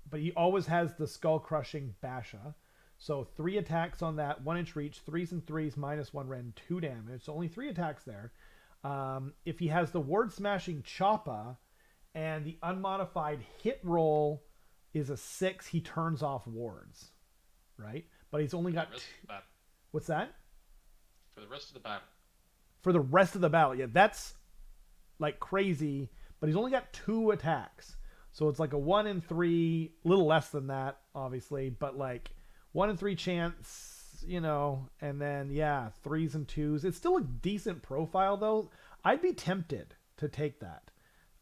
but he always has the skull crushing Basha. So 3 attacks on that, 1-inch reach, 3s and 3s -1 ren 2 damage. So only 3 attacks there. If he has the ward smashing Choppa and the unmodified hit roll is a 6, he turns off wards, right? But he's only got what's that? For the rest of the battle. For the rest of the battle, yeah, that's like crazy. But he's only got 2 attacks. So it's like a 1 in 3, a little less than that, obviously, but like 1 in 3 chance, and then, 3s and 2s. It's still a decent profile, though. I'd be tempted to take that.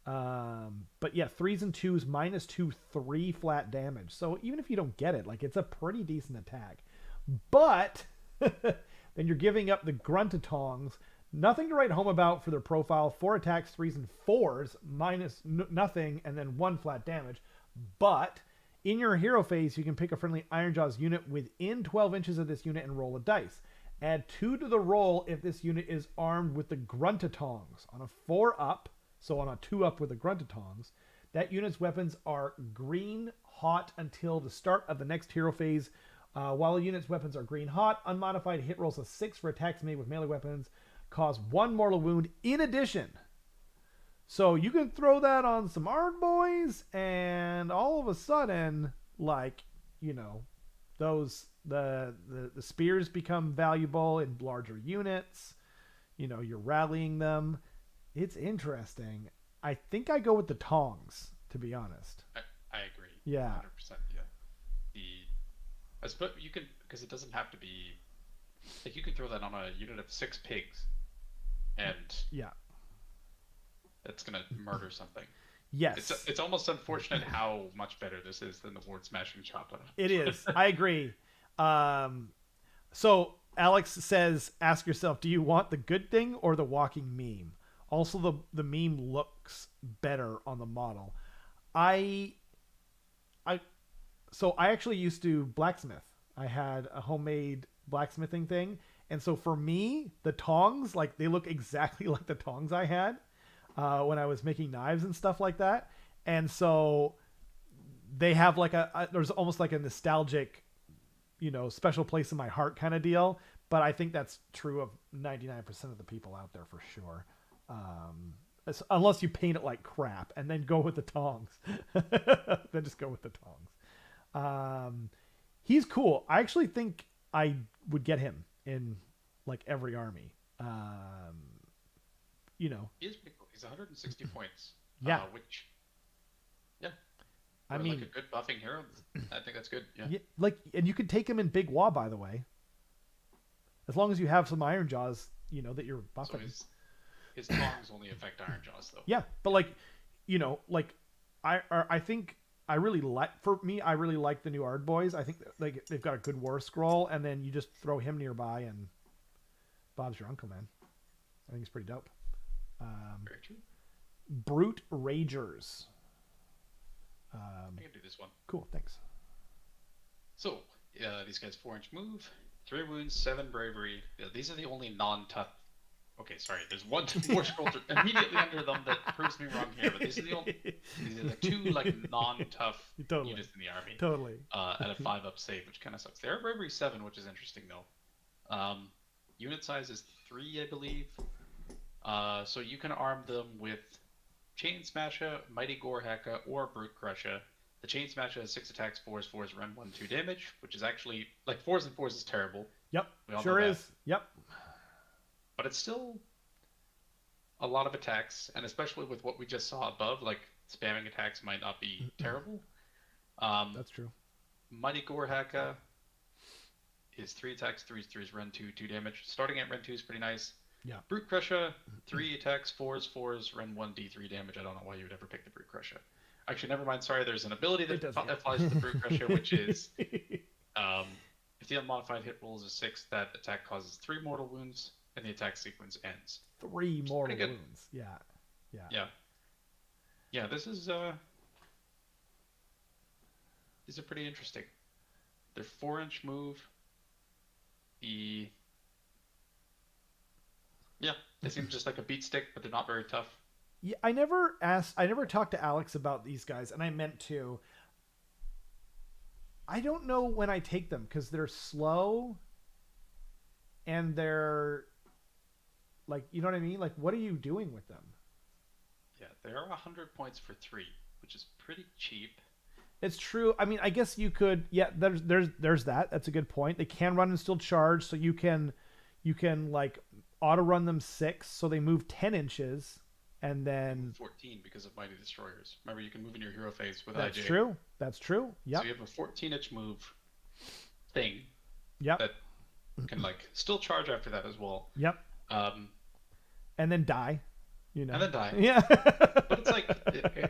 But yeah, 3s and 2s, -2, 3 flat damage. So even if you don't get it, like, it's a pretty decent attack. But then you're giving up the Gruntatongs. Nothing to write home about for their profile. 4 attacks, 3s and 4s, nothing, and then 1 flat damage. But in your hero phase, you can pick a friendly Ironjawz unit within 12 inches of this unit and roll a dice. Add 2 to the roll if this unit is armed with the Gruntatongs. On a 4 up, so on a 2 up with the Gruntatongs, that unit's weapons are green hot until the start of the next hero phase. While a unit's weapons are green hot, unmodified hit rolls a 6 for attacks made with melee weapons. Cause 1 mortal wound in addition. So you can throw that on some Ardboys, and all of a sudden, like, those the spears become valuable in larger units. You're rallying them. It's interesting. I think I go with the tongs, to be honest. I agree. Yeah. 100%. Yeah. I suppose you can, because it doesn't have to be. Like, you could throw that on a unit of 6 pigs. And yeah, it's gonna murder something. Yes, It's almost unfortunate how much better this is than the Ward Smashing Choppa. it is. I agree. Um, so Alex says, ask yourself, do you want the good thing or the walking meme? Also, the meme looks better on the model. I I so I actually used to blacksmith. I had a homemade blacksmithing thing, and so for me, the tongs, like, they look exactly like the tongs I had when I was making knives and stuff like that. And so they have like there's almost like a nostalgic, special place in my heart kind of deal. But I think that's true of 99% of the people out there for sure. Unless you paint it like crap and then go with the tongs. Then just go with the tongs. He's cool. I actually think I would get him in like every army. He is pretty cool. He's 160 points. Yeah. Which, yeah. I mean, like a good buffing hero. I think that's good. Yeah. Like, and you could take him in Big Wa, by the way. As long as you have some Iron Jaws, that you're buffing. So his tongs only affect Iron Jaws, though. Yeah, but like, I think I really like the new Ard boys. I think like they've got a good war scroll, and then you just throw him nearby, and Bob's your uncle, man. I think it's pretty dope. Very true. Brute Ragers. I can do this one. Cool, thanks. So, these guys 4-inch move, 3 wounds, 7 bravery. These are the only non-tough. Okay, sorry. There's one more scroll immediately under them that proves me wrong here, but these are the 2 like non-tough units in the army. Totally. At a 5-up save, which kind of sucks. They are bravery 7, which is interesting though. Unit size is 3, I believe. So you can arm them with Chain Smasher, Mighty Gore Hacka, or Brute Crusher. The Chain Smasher has 6 attacks, 4s, run 1, 2 damage, which is actually, like, 4s and 4s is terrible. Yep, sure is. Yep. But it's still a lot of attacks, and especially with what we just saw above, like, spamming attacks might not be terrible. That's true. Mighty Gore Hacka is 3 attacks, 3s, run 2, 2 damage. Starting at run 2 is pretty nice. Yeah. Brute Crusher, 3 attacks, 4s, run 1, d3 damage. I don't know why you would ever pick the Brute Crusher. Actually, never mind. Sorry, there's an ability that applies to the Brute Crusher, which is if the unmodified hit roll is a 6, that attack causes 3 mortal wounds, and the attack sequence ends. 3 mortal wounds. Yeah. This is these are pretty interesting. They're 4-inch move. They seem just like a beat stick, but they're not very tough. Yeah, I never talked to Alex about these guys, and I meant to. I don't know when I take them because they're slow and they're like, you know what I mean? Like, what are you doing with them? Yeah, they are 100 points for 3, which is pretty cheap. It's true. I mean, I guess you could. Yeah, there's that. That's a good point. They can run and still charge, so you can like auto run them 6, so they move 10 inches. And then 14 because of Mighty Destroyers. Remember, you can move in your hero phase with that's IJ. True. That's true. Yeah. So you have a 14-inch move thing. Yep. That can like still charge after that as well. Yep. And then die. And then die. Yeah. But it's like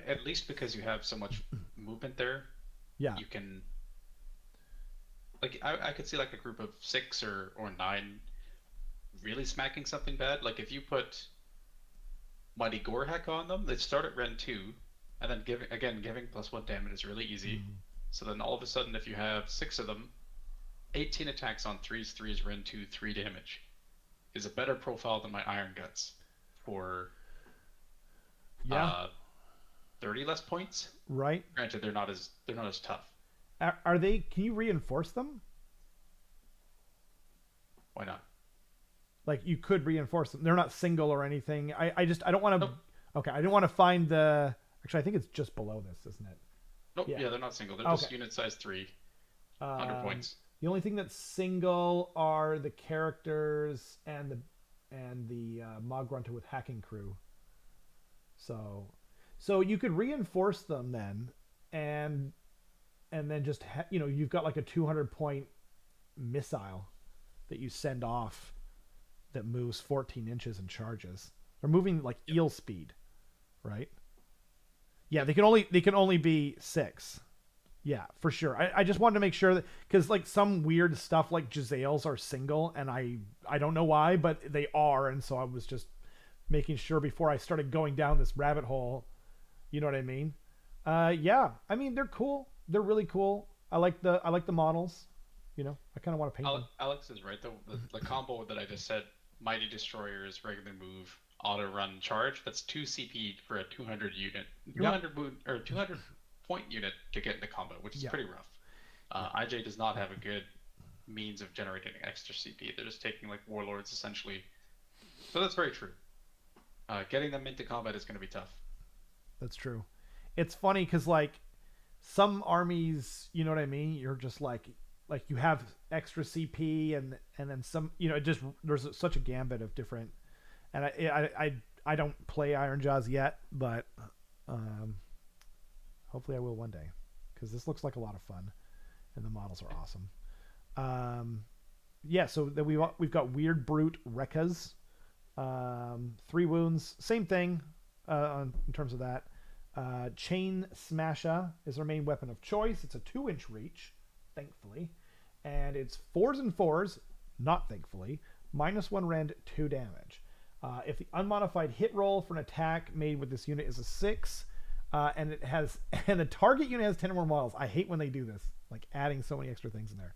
at least because you have so much movement there. Yeah. You can. Like I could see like a group of 6 or 9 really smacking something bad. Like if you put Mighty Gore Hack on them, they start at Ren 2, and then giving +1 damage is really easy. So then all of a sudden, if you have 6 of them, 18 attacks on 3s, Ren 2, 3 damage is a better profile than my Iron Guts for 30 less points. Right. Granted, they're not as tough. Are they? Can you reinforce them? Why not? Like you could reinforce them. They're not single or anything. I don't want to. Nope. Okay, I didn't want to find the. Actually, I think it's just below this, isn't it? Nope. Yeah, they're not single. They're just unit size 3. 100 points. The only thing that's single are the characters and the Mog Grunter with hacking crew. So you could reinforce them then, and then just you've got like a 200 point missile that you send off that moves 14 inches and charges. They're moving like eel speed, right? Yeah, they can only be 6. Yeah, for sure. I just wanted to make sure that, because like some weird stuff like Giselles are single, and I don't know why, but they are, and so I was just making sure before I started going down this rabbit hole. You know what I mean? Yeah. I mean, they're cool. They're really cool. I like the models. You know, I kind of want to paint them. Alex is right though. The combo that I just said, Mighty Destroyers, regular move, auto run, charge. That's 2 CP for a 200 unit, 200 or 200 point unit to get into combat, which is pretty rough. IJ does not have a good means of generating extra CP. They're just taking like warlords essentially. So that's very true. Getting them into combat is going to be tough. That's true. It's funny because like some armies, you know what I mean? You're just like you have extra CP and then some, you know, it just, there's such a gambit of different, and I don't play Iron Jaws yet, but hopefully I will one day, because this looks like a lot of fun and the models are awesome. Yeah, so then we've got Weird Brute Rekkas, 3 wounds, same thing in terms of that. Chain Smasher is our main weapon of choice. It's a 2-inch reach, thankfully, and it's 4s and 4s, not thankfully, -1 rend, 2 damage. If the unmodified hit roll for an attack made with this unit is a 6, and the target unit has 10 or more models. I hate when they do this, like adding so many extra things in there.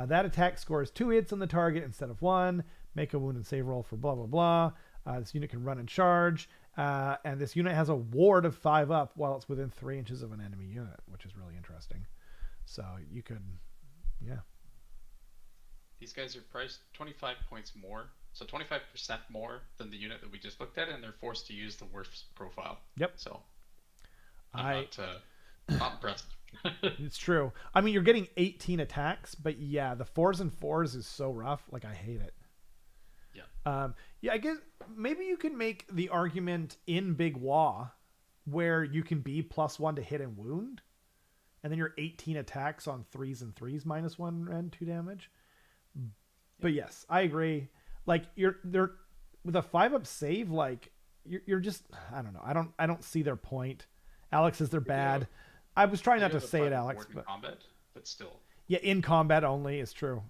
That attack scores 2 hits on the target instead of 1. Make a wound and save roll for blah blah blah. This unit can run and charge, and this unit has a ward of 5 up while it's within 3 inches of an enemy unit, which is really interesting. So you could, yeah. These guys are priced 25 points more, so 25% more than the unit that we just looked at, and they're forced to use the worst profile. Yep. So I'm not impressed. It's true. I mean, you're getting 18 attacks, but yeah, the 4s and 4s is so rough. Like, I hate it. Yeah. Yeah, I guess maybe you can make the argument in Big Wa where you can be +1 to hit and wound, and then you're 18 attacks on 3s and 3s -1 and 2 damage. But yes, I agree. Like, they're with a 5-up save, like you're just, I don't know. I don't see their point. Alex says they're bad. I was trying not to say it, Alex, but combat, but still. Yeah, in combat only is true.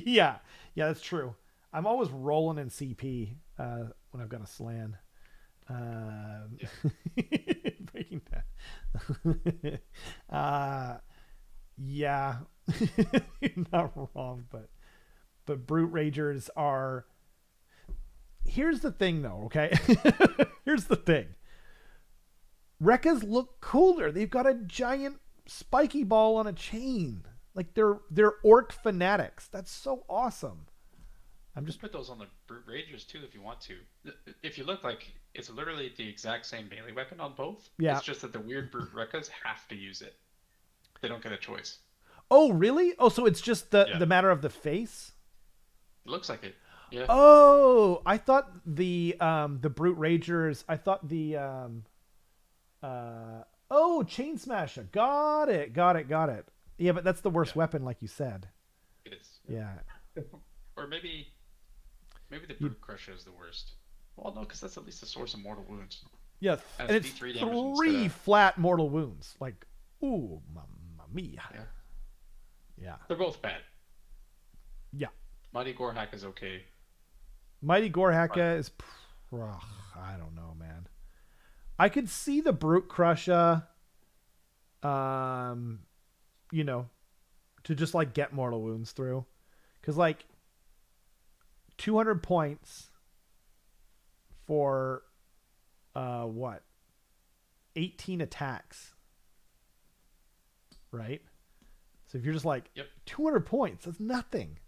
Yeah, that's true. I'm always rolling in CP when I've got a slan. Breaking that. Yeah, you're not wrong, but Brute Ragers are. Here's the thing, though. Okay, here's the thing. Rekkas look cooler. They've got a giant spiky ball on a chain. Like they're orc fanatics. That's so awesome. I'm just put those on the Brute Ragers too if you want to. If you look, like it's literally the exact same melee weapon on both. Yeah. It's just that the weird Brute Rekkas have to use it. They don't get a choice. Oh, really? Oh, so it's just the matter of the face? It looks like it. Yeah. Oh, I thought the Brute Ragers. I thought the Chain Smasher. Got it. Yeah, but that's the worst weapon, like you said. It is. Yeah. Or maybe the Brute Crusher is the worst. Well, no, because that's at least a source of mortal wounds. Yeah, and it's 3 flat mortal wounds. Like, ooh, mamma mia. Yeah. They're both bad. Yeah. Mighty Gorhaka is okay. Mighty Gorhaka is, I don't know, man. I could see the Brute Crusher, you know, to just like get mortal wounds through, because like 200 points for what, 18 attacks, right? So if you're just like 200 points, that's nothing,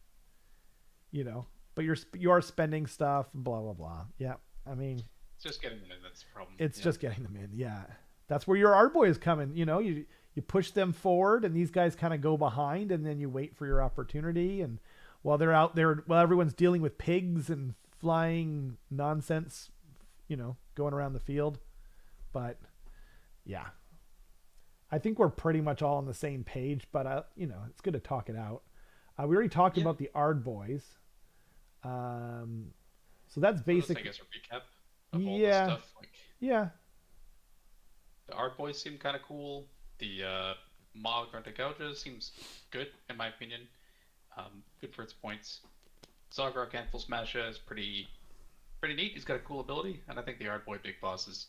you know. But you are spending stuff, blah blah blah. Yeah, I mean, it's just getting them in. That's the problem. It's just getting them in. Yeah, that's where your art boy is coming. You know, you push them forward, and these guys kind of go behind, and then you wait for your opportunity. And while they're out there, while everyone's dealing with pigs and flying nonsense, you know, going around the field. But yeah, I think we're pretty much all on the same page. But you know, it's good to talk it out. We already talked about the Ard boys. So that's basically, I guess, a recap of all the stuff. Like... Yeah. The art boys seem kind of cool. The Ma Granta Gauja seems good in my opinion. Good for its points. Zogrok Handful Smasher is pretty neat. He's got a cool ability, and I think the art boy big boss is.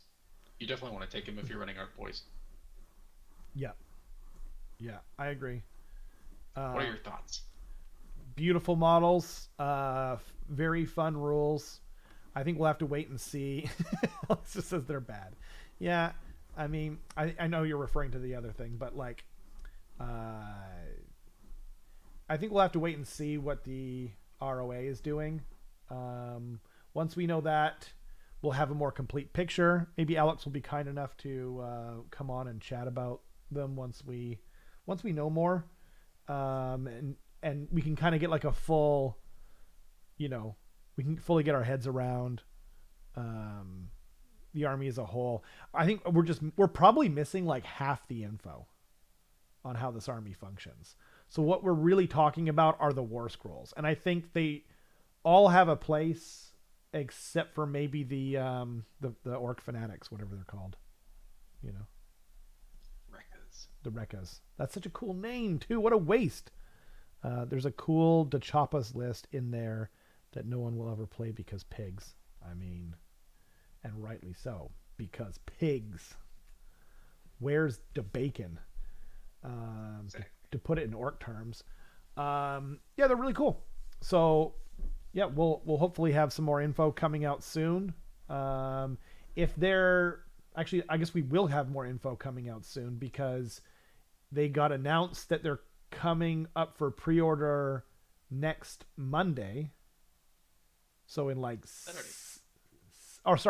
You definitely want to take him if you're running art boys. Yeah, yeah, I agree. What are your thoughts? Beautiful models, very fun rules. I think we'll have to wait and see. It just says they're bad. Yeah, I mean, I know you're referring to the other thing, but like, I think we'll have to wait and see what the ROA is doing. Once we know that, we'll have a more complete picture. Maybe Alex will be kind enough to come on and chat about them once we know more, and we can kind of get like a full, we can fully get our heads around the army as a whole. I think we're probably missing like half the info on how this army functions. So what we're really talking about are the war scrolls, and I think they all have a place except for maybe the orc fanatics, whatever they're called. Rekkas. The Rekkas. That's such a cool name too. What a waste. There's a cool Dachapas list in there that no one will ever play because pigs. I mean, and rightly so, because pigs. Where's the bacon? Exactly. To put it in orc terms. Yeah, they're really cool. So, yeah, we'll hopefully have some more info coming out soon. If they're actually, I guess we will have more info coming out soon because they got announced that they're coming up for pre-order next Monday. So in like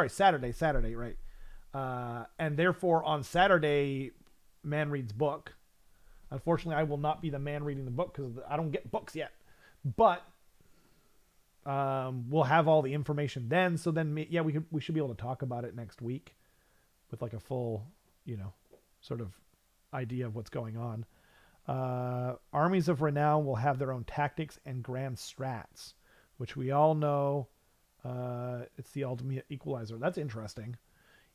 Saturday, right? And therefore on Saturday, man reads book. Unfortunately, I will not be the man reading the book because I don't get books yet. But we'll have all the information then. So then, yeah, we should be able to talk about it next week with like a full, sort of idea of what's going on. Armies of Renown will have their own tactics and grand strats, which we all know. It's the ultimate equalizer. That's interesting.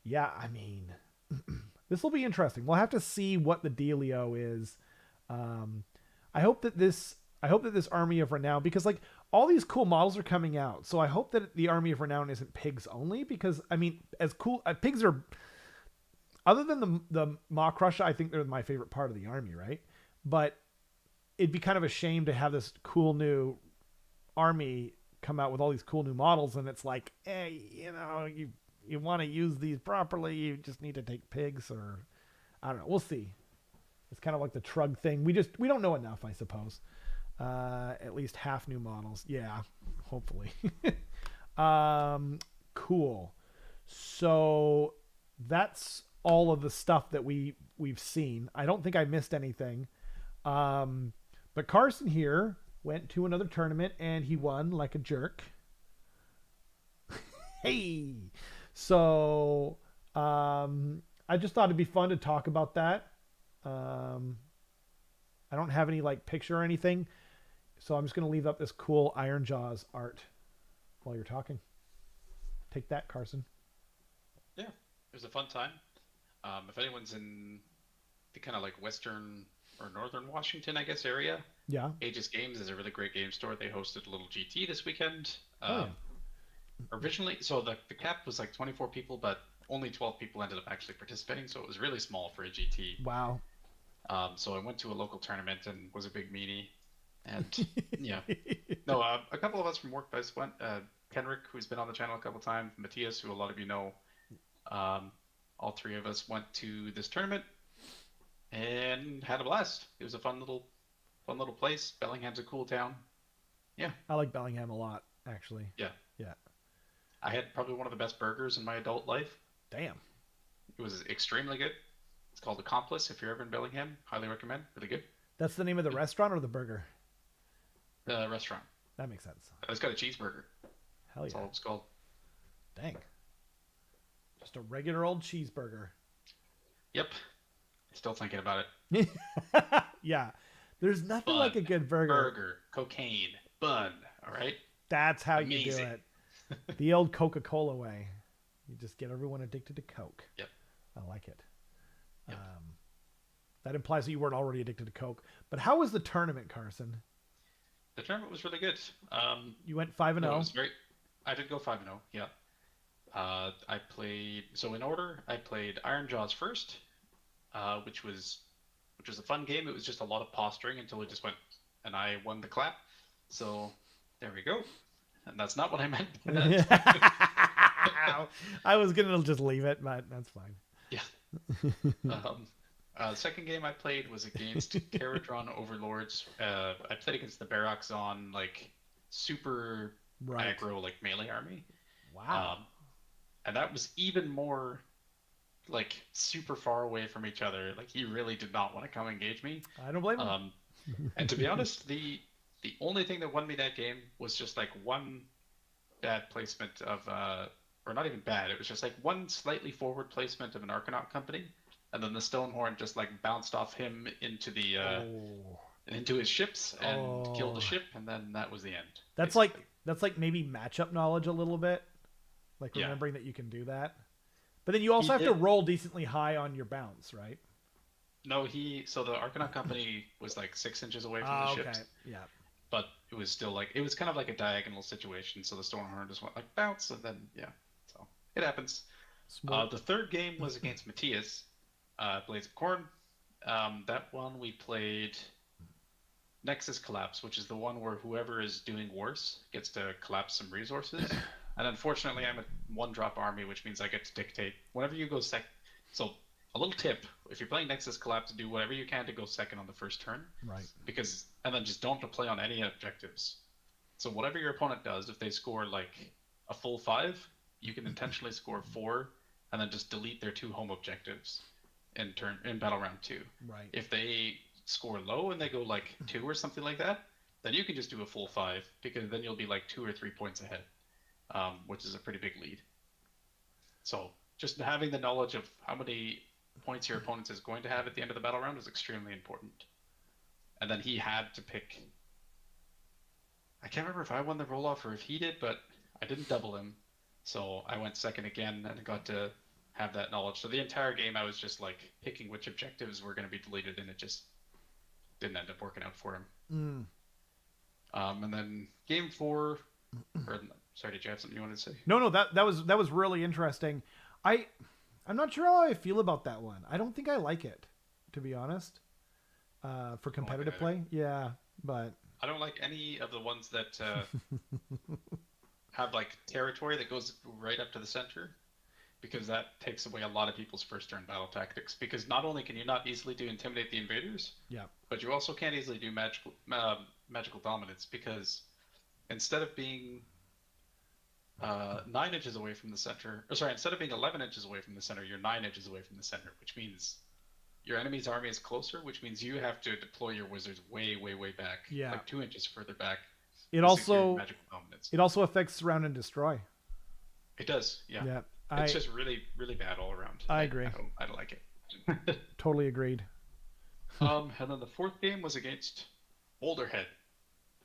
Yeah, I mean, this will be interesting. We'll have to see what the dealio is. I hope that this Army of Renown, because like all these cool models are coming out, so I hope that the Army of Renown isn't pigs only, because I mean, as cool pigs are, other than the Maw Crusher, I think they're my favorite part of the army, right? But it'd be kind of a shame to have this cool new army come out with all these cool new models, and it's like, hey, you want to use these properly, you just need to take pigs, or I don't know. We'll see. It's kind of like the Trug thing. We don't know enough, I suppose. At least half new models. Yeah, hopefully. Cool. So that's all of the stuff that we've seen. I don't think I missed anything. But Carson here went to another tournament and he won like a jerk. Hey. So I just thought it'd be fun to talk about that. I don't have any like picture or anything, so I'm just going to leave up this cool Iron Jaws art while you're talking. Take that, Carson. Yeah, it was a fun time. If anyone's in the kind of like western or northern Washington, I guess, area, yeah, Aegis Games is a really great game store. They hosted a little GT this weekend. Yeah. Originally, so the cap was like 24 people, but only 12 people ended up actually participating, so it was really small for a GT. Wow. So I went to a local tournament and was a big meanie. And yeah, no, a couple of us from Workdice went. Kenrick, who's been on the channel a couple times, Matthias, who a lot of you know. All three of us went to this tournament and had a blast. It was a fun little place. Bellingham's a cool town. Yeah, I like Bellingham a lot, actually. yeah. Yeah. I had probably one of the best burgers in my adult life. Damn. It was extremely good. It's called Accomplice. If you're ever in Bellingham, highly recommend. Really good. That's the name of the restaurant or the burger? The restaurant. That makes sense. It's got a cheeseburger. Hell That's yeah. all it's called. Dang. Just a regular old cheeseburger. Yep. Still thinking about it. Yeah. There's nothing Bun, like a good burger. Burger, cocaine, bun. All right. That's how Amazing. you do it. The old Coca-Cola way. You just get everyone addicted to Coke. Yep. I like it. Yep. That implies that you weren't already addicted to Coke. But how was the tournament, Carson? The tournament was really good. You went 5-0. No, it was very. I did go 5-0. Yeah. I played. So in order, I played Iron Jaws first, which was a fun game. It was just a lot of posturing until it just went, and I won the clap. So there we go. And that's not what I meant by that. I was gonna just leave it, but that's fine. Yeah. Second game I played was against Caradron Overlords. I played against the Baroxon, like super aggro, like melee army. Wow. And that was even more like super far away from each other. Like he really did not want to come engage me. I don't blame him. And to be honest, the only thing that won me that game was just like one bad placement of or not even bad. It was just like one slightly forward placement of an Arcanaut company, and then the Stonehorn just like bounced off him into the into his ships and killed the ship, and then that was the end. That's basically. That's like maybe matchup knowledge a little bit, like remembering that you can do that. But then you also have to roll decently high on your bounce, right? No, so the Arcanaut company was like 6 inches away from the ships. Yeah. But it was still like, it was kind of like a diagonal situation. So the Stormhorn just went like bounce, and then, yeah. So it happens. The third game was against Matthias, Blades of Corn. That one we played Nexus Collapse, which is the one where whoever is doing worse gets to collapse some resources. And unfortunately, I'm a 1-drop army, which means I get to dictate whenever you go second. So a little tip: if you're playing Nexus Collapse, do whatever you can to go second on the first turn. Right. And then just don't play on any objectives. So whatever your opponent does, if they score like a full 5, you can intentionally score 4, and then just delete their 2 home objectives in battle round 2. Right. If they score low and they go like 2 or something like that, then you can just do a full 5, because then you'll be like 2 or 3 points ahead. Which is a pretty big lead. So just having the knowledge of how many points your opponent is going to have at the end of the battle round is extremely important. And then he had to pick. I can't remember if I won the roll-off or if he did, but I didn't double him. So I went second again and got to have that knowledge. So the entire game I was just like picking which objectives were going to be deleted, and it just didn't end up working out for him. And then game 4, sorry, did you have something you wanted to say? No, that was really interesting. I'm not sure how I feel about that one. I don't think I like it, to be honest. For competitive play, yeah, but I don't like any of the ones that have like territory that goes right up to the center, because that takes away a lot of people's first turn battle tactics. Because not only can you not easily do Intimidate the Invaders, but you also can't easily do magical dominance, because instead of being 9 inches away from the center, instead of being 11 inches away from the center, you're 9 inches away from the center, which means your enemy's army is closer, which means you have to deploy your wizards way, way, way back, like 2 inches further back. It also affects Surround and Destroy. It does, yeah. Yeah, it's just really, really bad all around. I agree. I don't like it. Totally agreed. And then the fourth game was against Boulderhead.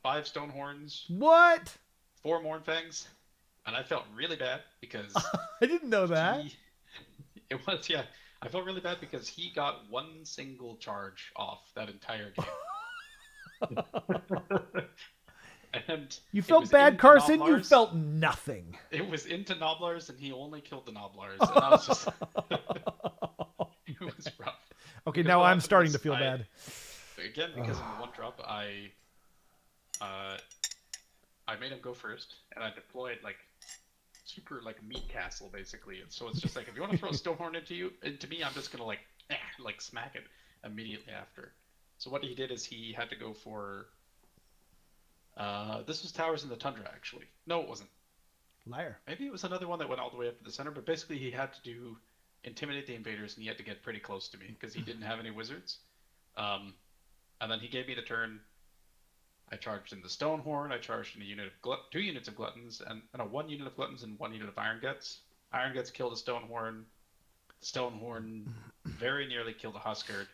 5 Stonehorns. What? 4 Mournfangs. And I felt really bad because I didn't know that. I felt really bad because he got 1 single charge off that entire game. And you felt bad, Carson? You felt nothing. It was into Noblars, and he only killed the Noblars. And I was just... It was rough. Okay, now I'm starting to feel bad. Again, because of the 1-drop, I made him go first, and I deployed like super like meat castle basically. And so it's just like, if you want to throw a Stonehorn into me, I'm just gonna like smack it immediately after. So what he did is he had to go for this was Towers in the Tundra, actually. No, it wasn't. Liar. Maybe it was another one that went all the way up to the center, but basically he had to do Intimidate the Invaders, and he had to get pretty close to me because he didn't have any wizards. And then he gave me the turn. I charged in the Stonehorn. I charged in a unit of 2 units of Gluttons, and 1 unit of Gluttons and 1 unit of Iron Guts. Iron Guts killed a Stonehorn. Stonehorn very nearly killed a Huskard,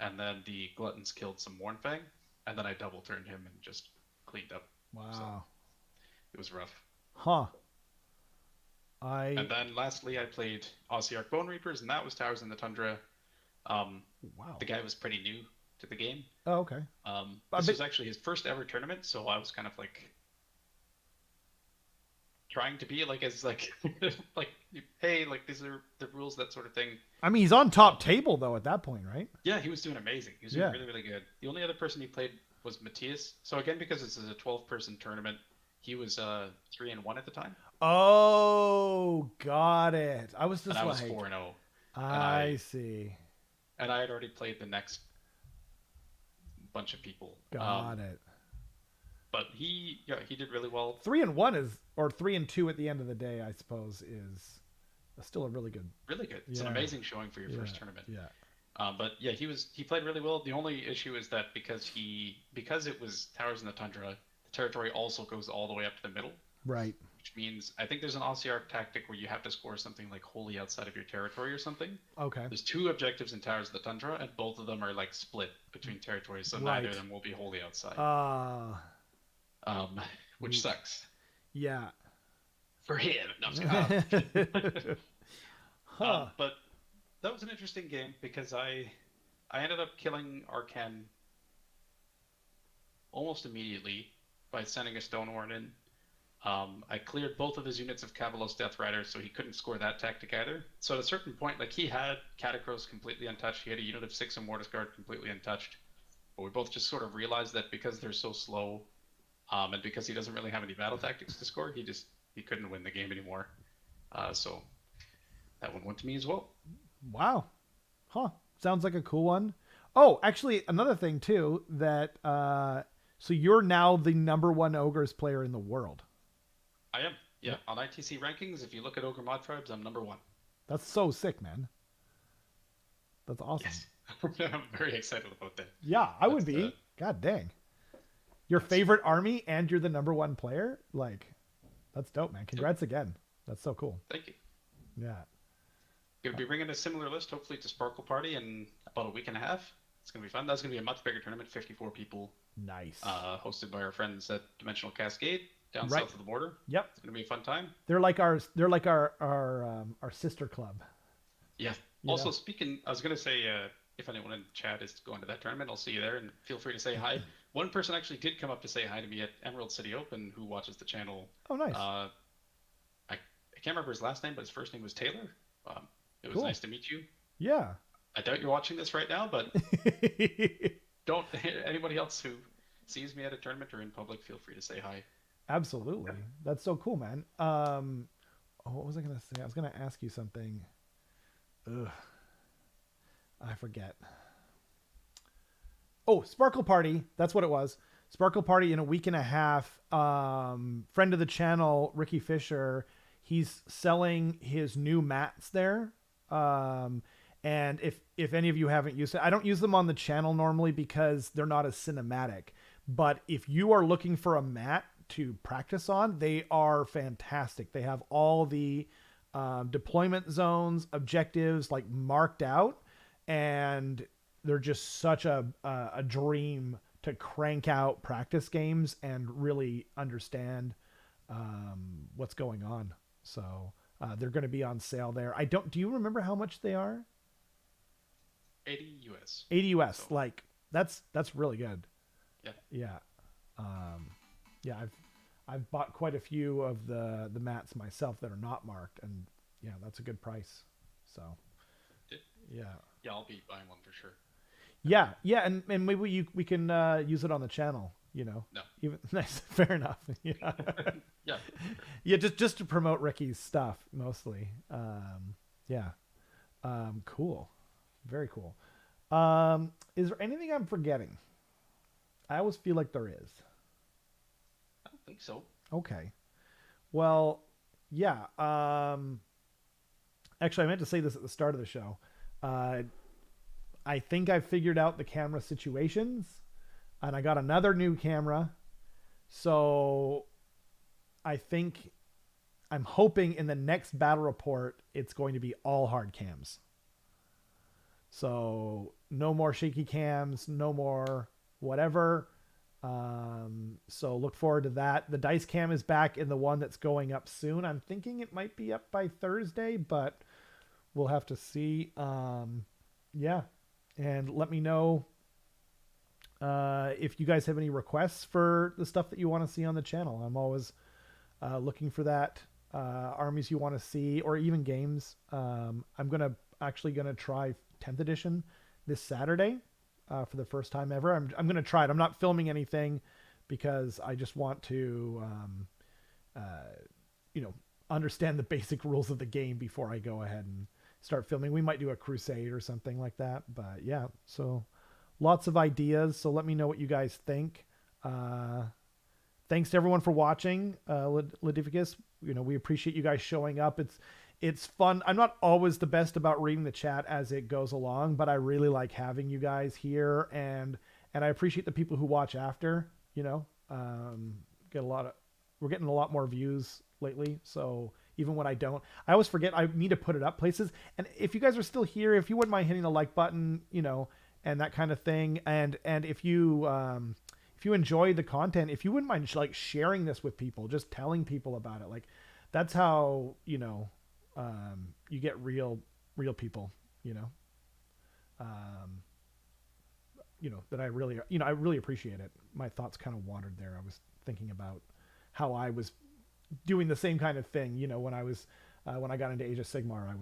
and then the Gluttons killed some Mournfang, and then I double turned him and just cleaned up. Wow. So it was rough. Huh. And then lastly, I played Ossiarch Bone Reapers, and that was Towers in the Tundra. Wow. The guy was pretty new to the game. Oh, okay. This was actually his first ever tournament, so I was kind of like trying to be like as like like hey, like these are the rules, that sort of thing. I mean, he's on top table though at that point, right? Yeah, he was doing amazing. He was doing really, really good. The only other person he played was Matthias. So again, because this is a 12-person tournament, he was 3-1 at the time. Oh, got it. I was just and I like, was 4-0. I see. And I had already played the next bunch of people. Got it. But he did really well. 3-1 is, or 3-2 at the end of the day, I suppose, is still a really good. Really good. It's an amazing showing for your first tournament. Yeah. But yeah, he played really well. The only issue is that because it was Towers in the Tundra, the territory also goes all the way up to the middle. Right. Which means I think there's an OCR tactic where you have to score something like wholly outside of your territory or something. Okay. There's 2 objectives in Towers of the Tundra, and both of them are like split between territories, so neither of them will be wholly outside. Which sucks. Yeah. For him. No, but that was an interesting game because I ended up killing Arcan almost immediately by sending a Stonehorn in. I cleared both of his units of Cavalos Death Riders, so he couldn't score that tactic either. So at a certain point, like he had Catacross completely untouched, he had a unit of 6 Immortus Guard completely untouched. But we both just sort of realized that because they're so slow, and because he doesn't really have any battle tactics to score, he couldn't win the game anymore. So that one went to me as well. Wow. Huh. Sounds like a cool one. Oh, actually, another thing too, that so you're now the #1 Ogres player in the world. I am. Yeah. On ITC rankings, if you look at Ogre Mod Tribes, I'm #1. That's so sick, man. That's awesome. Yes. I'm very excited about that. Yeah, I would be. God dang. Your favorite army and you're the #1 player? Like, that's dope, man. Congrats again. That's so cool. Thank you. Yeah. Going to be bringing a similar list, hopefully, to Sparkle Party in about a week and a half. It's going to be fun. That's going to be a much bigger tournament, 54 people. Nice. Hosted by our friends at Dimensional Cascade down south of the border. Yep. It's going to be a fun time. They're like our sister club. Yeah. Also, speaking, I was going to say, if anyone in chat is going to that tournament, I'll see you there and feel free to say hi. One person actually did come up to say hi to me at Emerald City Open who watches the channel. Oh, nice. I can't remember his last name, but his first name was Taylor. It was nice to meet you. Yeah. I doubt you're watching this right now, but don't anybody else who sees me at a tournament or in public, feel free to say hi. Absolutely. That's so cool, man. What was I going to say? I was going to ask you something. Ugh. I forget. Oh, Sparkle Party. That's what it was. Sparkle Party in a week and a half. Friend of the channel, Ricky Fisher, he's selling his new mats there. And if any of you haven't used it, I don't use them on the channel normally because they're not as cinematic. But if you are looking for a mat to practice on, they are fantastic. They have all the deployment zones, objectives like marked out, and they're just such a dream to crank out practice games and really understand what's going on. So they're going to be on sale there. Do you remember how much they are? 80 US. 80 US. So. Like that's really good. Yeah. Yeah. Yeah. I've bought quite a few of the mats myself that are not marked, and yeah, that's a good price. So yeah. Yeah, I'll be buying one for sure. Yeah. Yeah. And maybe we can use it on the channel, you know. No. Even nice. Fair enough. Yeah. Yeah. Yeah. Just to promote Ricky's stuff mostly. Yeah. Cool. Very cool. Is there anything I'm forgetting? I always feel like there is. I don't think so. Okay. Well, yeah. Actually, I meant to say this at the start of the show. I think I figured out the camera situations, and I got another new camera. So I'm hoping in the next battle report, it's going to be all hard cams. So no more shaky cams, no more whatever. So look forward to that. The dice cam is back in the one that's going up soon. I'm thinking it might be up by Thursday, but we'll have to see. Yeah. and let me know if you guys have any requests for the stuff that you want to see on the channel. I'm always looking for that. Armies you want to see, or even games. I'm actually gonna try 10th edition this Saturday for the first time ever. I'm gonna try it. I'm not filming anything because I just want to understand the basic rules of the game before I go ahead and start filming. We might do a crusade or something like that, but yeah, so lots of ideas. So let me know what you guys think. Thanks to everyone for watching. Ladificus, we appreciate you guys showing up. It's fun. I'm not always the best about reading the chat as it goes along, but I really like having you guys here, and I appreciate the people who watch after. We're getting a lot more views lately. So even when I always forget I need to put it up places. And if you guys are still here, if you wouldn't mind hitting the like button, and that kind of thing, and if you enjoy the content, if you wouldn't mind sharing this with people, just telling people about it, that's how you get real people, that I really appreciate it. My thoughts kind of wandered there. I was thinking about how I was doing the same kind of thing, when I was when I got into Age of Sigmar.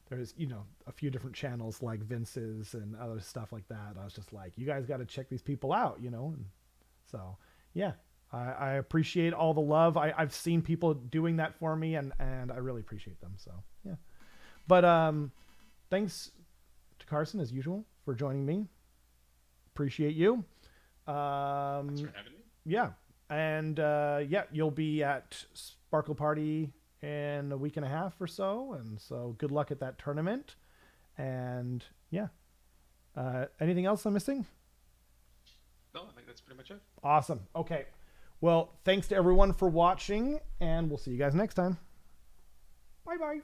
There's a few different channels like Vince's and other stuff like that. I was just like, you guys got to check these people out, and so yeah, I appreciate all the love. I've seen people doing that for me, and I really appreciate them. So yeah, but thanks to Carson as usual for joining me. Appreciate you. Thanks for having me. Yeah. And you'll be at Sparkle Party in a week and a half or so, and so good luck at that tournament. And yeah, anything else I'm missing? No, I think that's pretty much it. Awesome. Okay, well, thanks to everyone for watching, and we'll see you guys next time. Bye bye.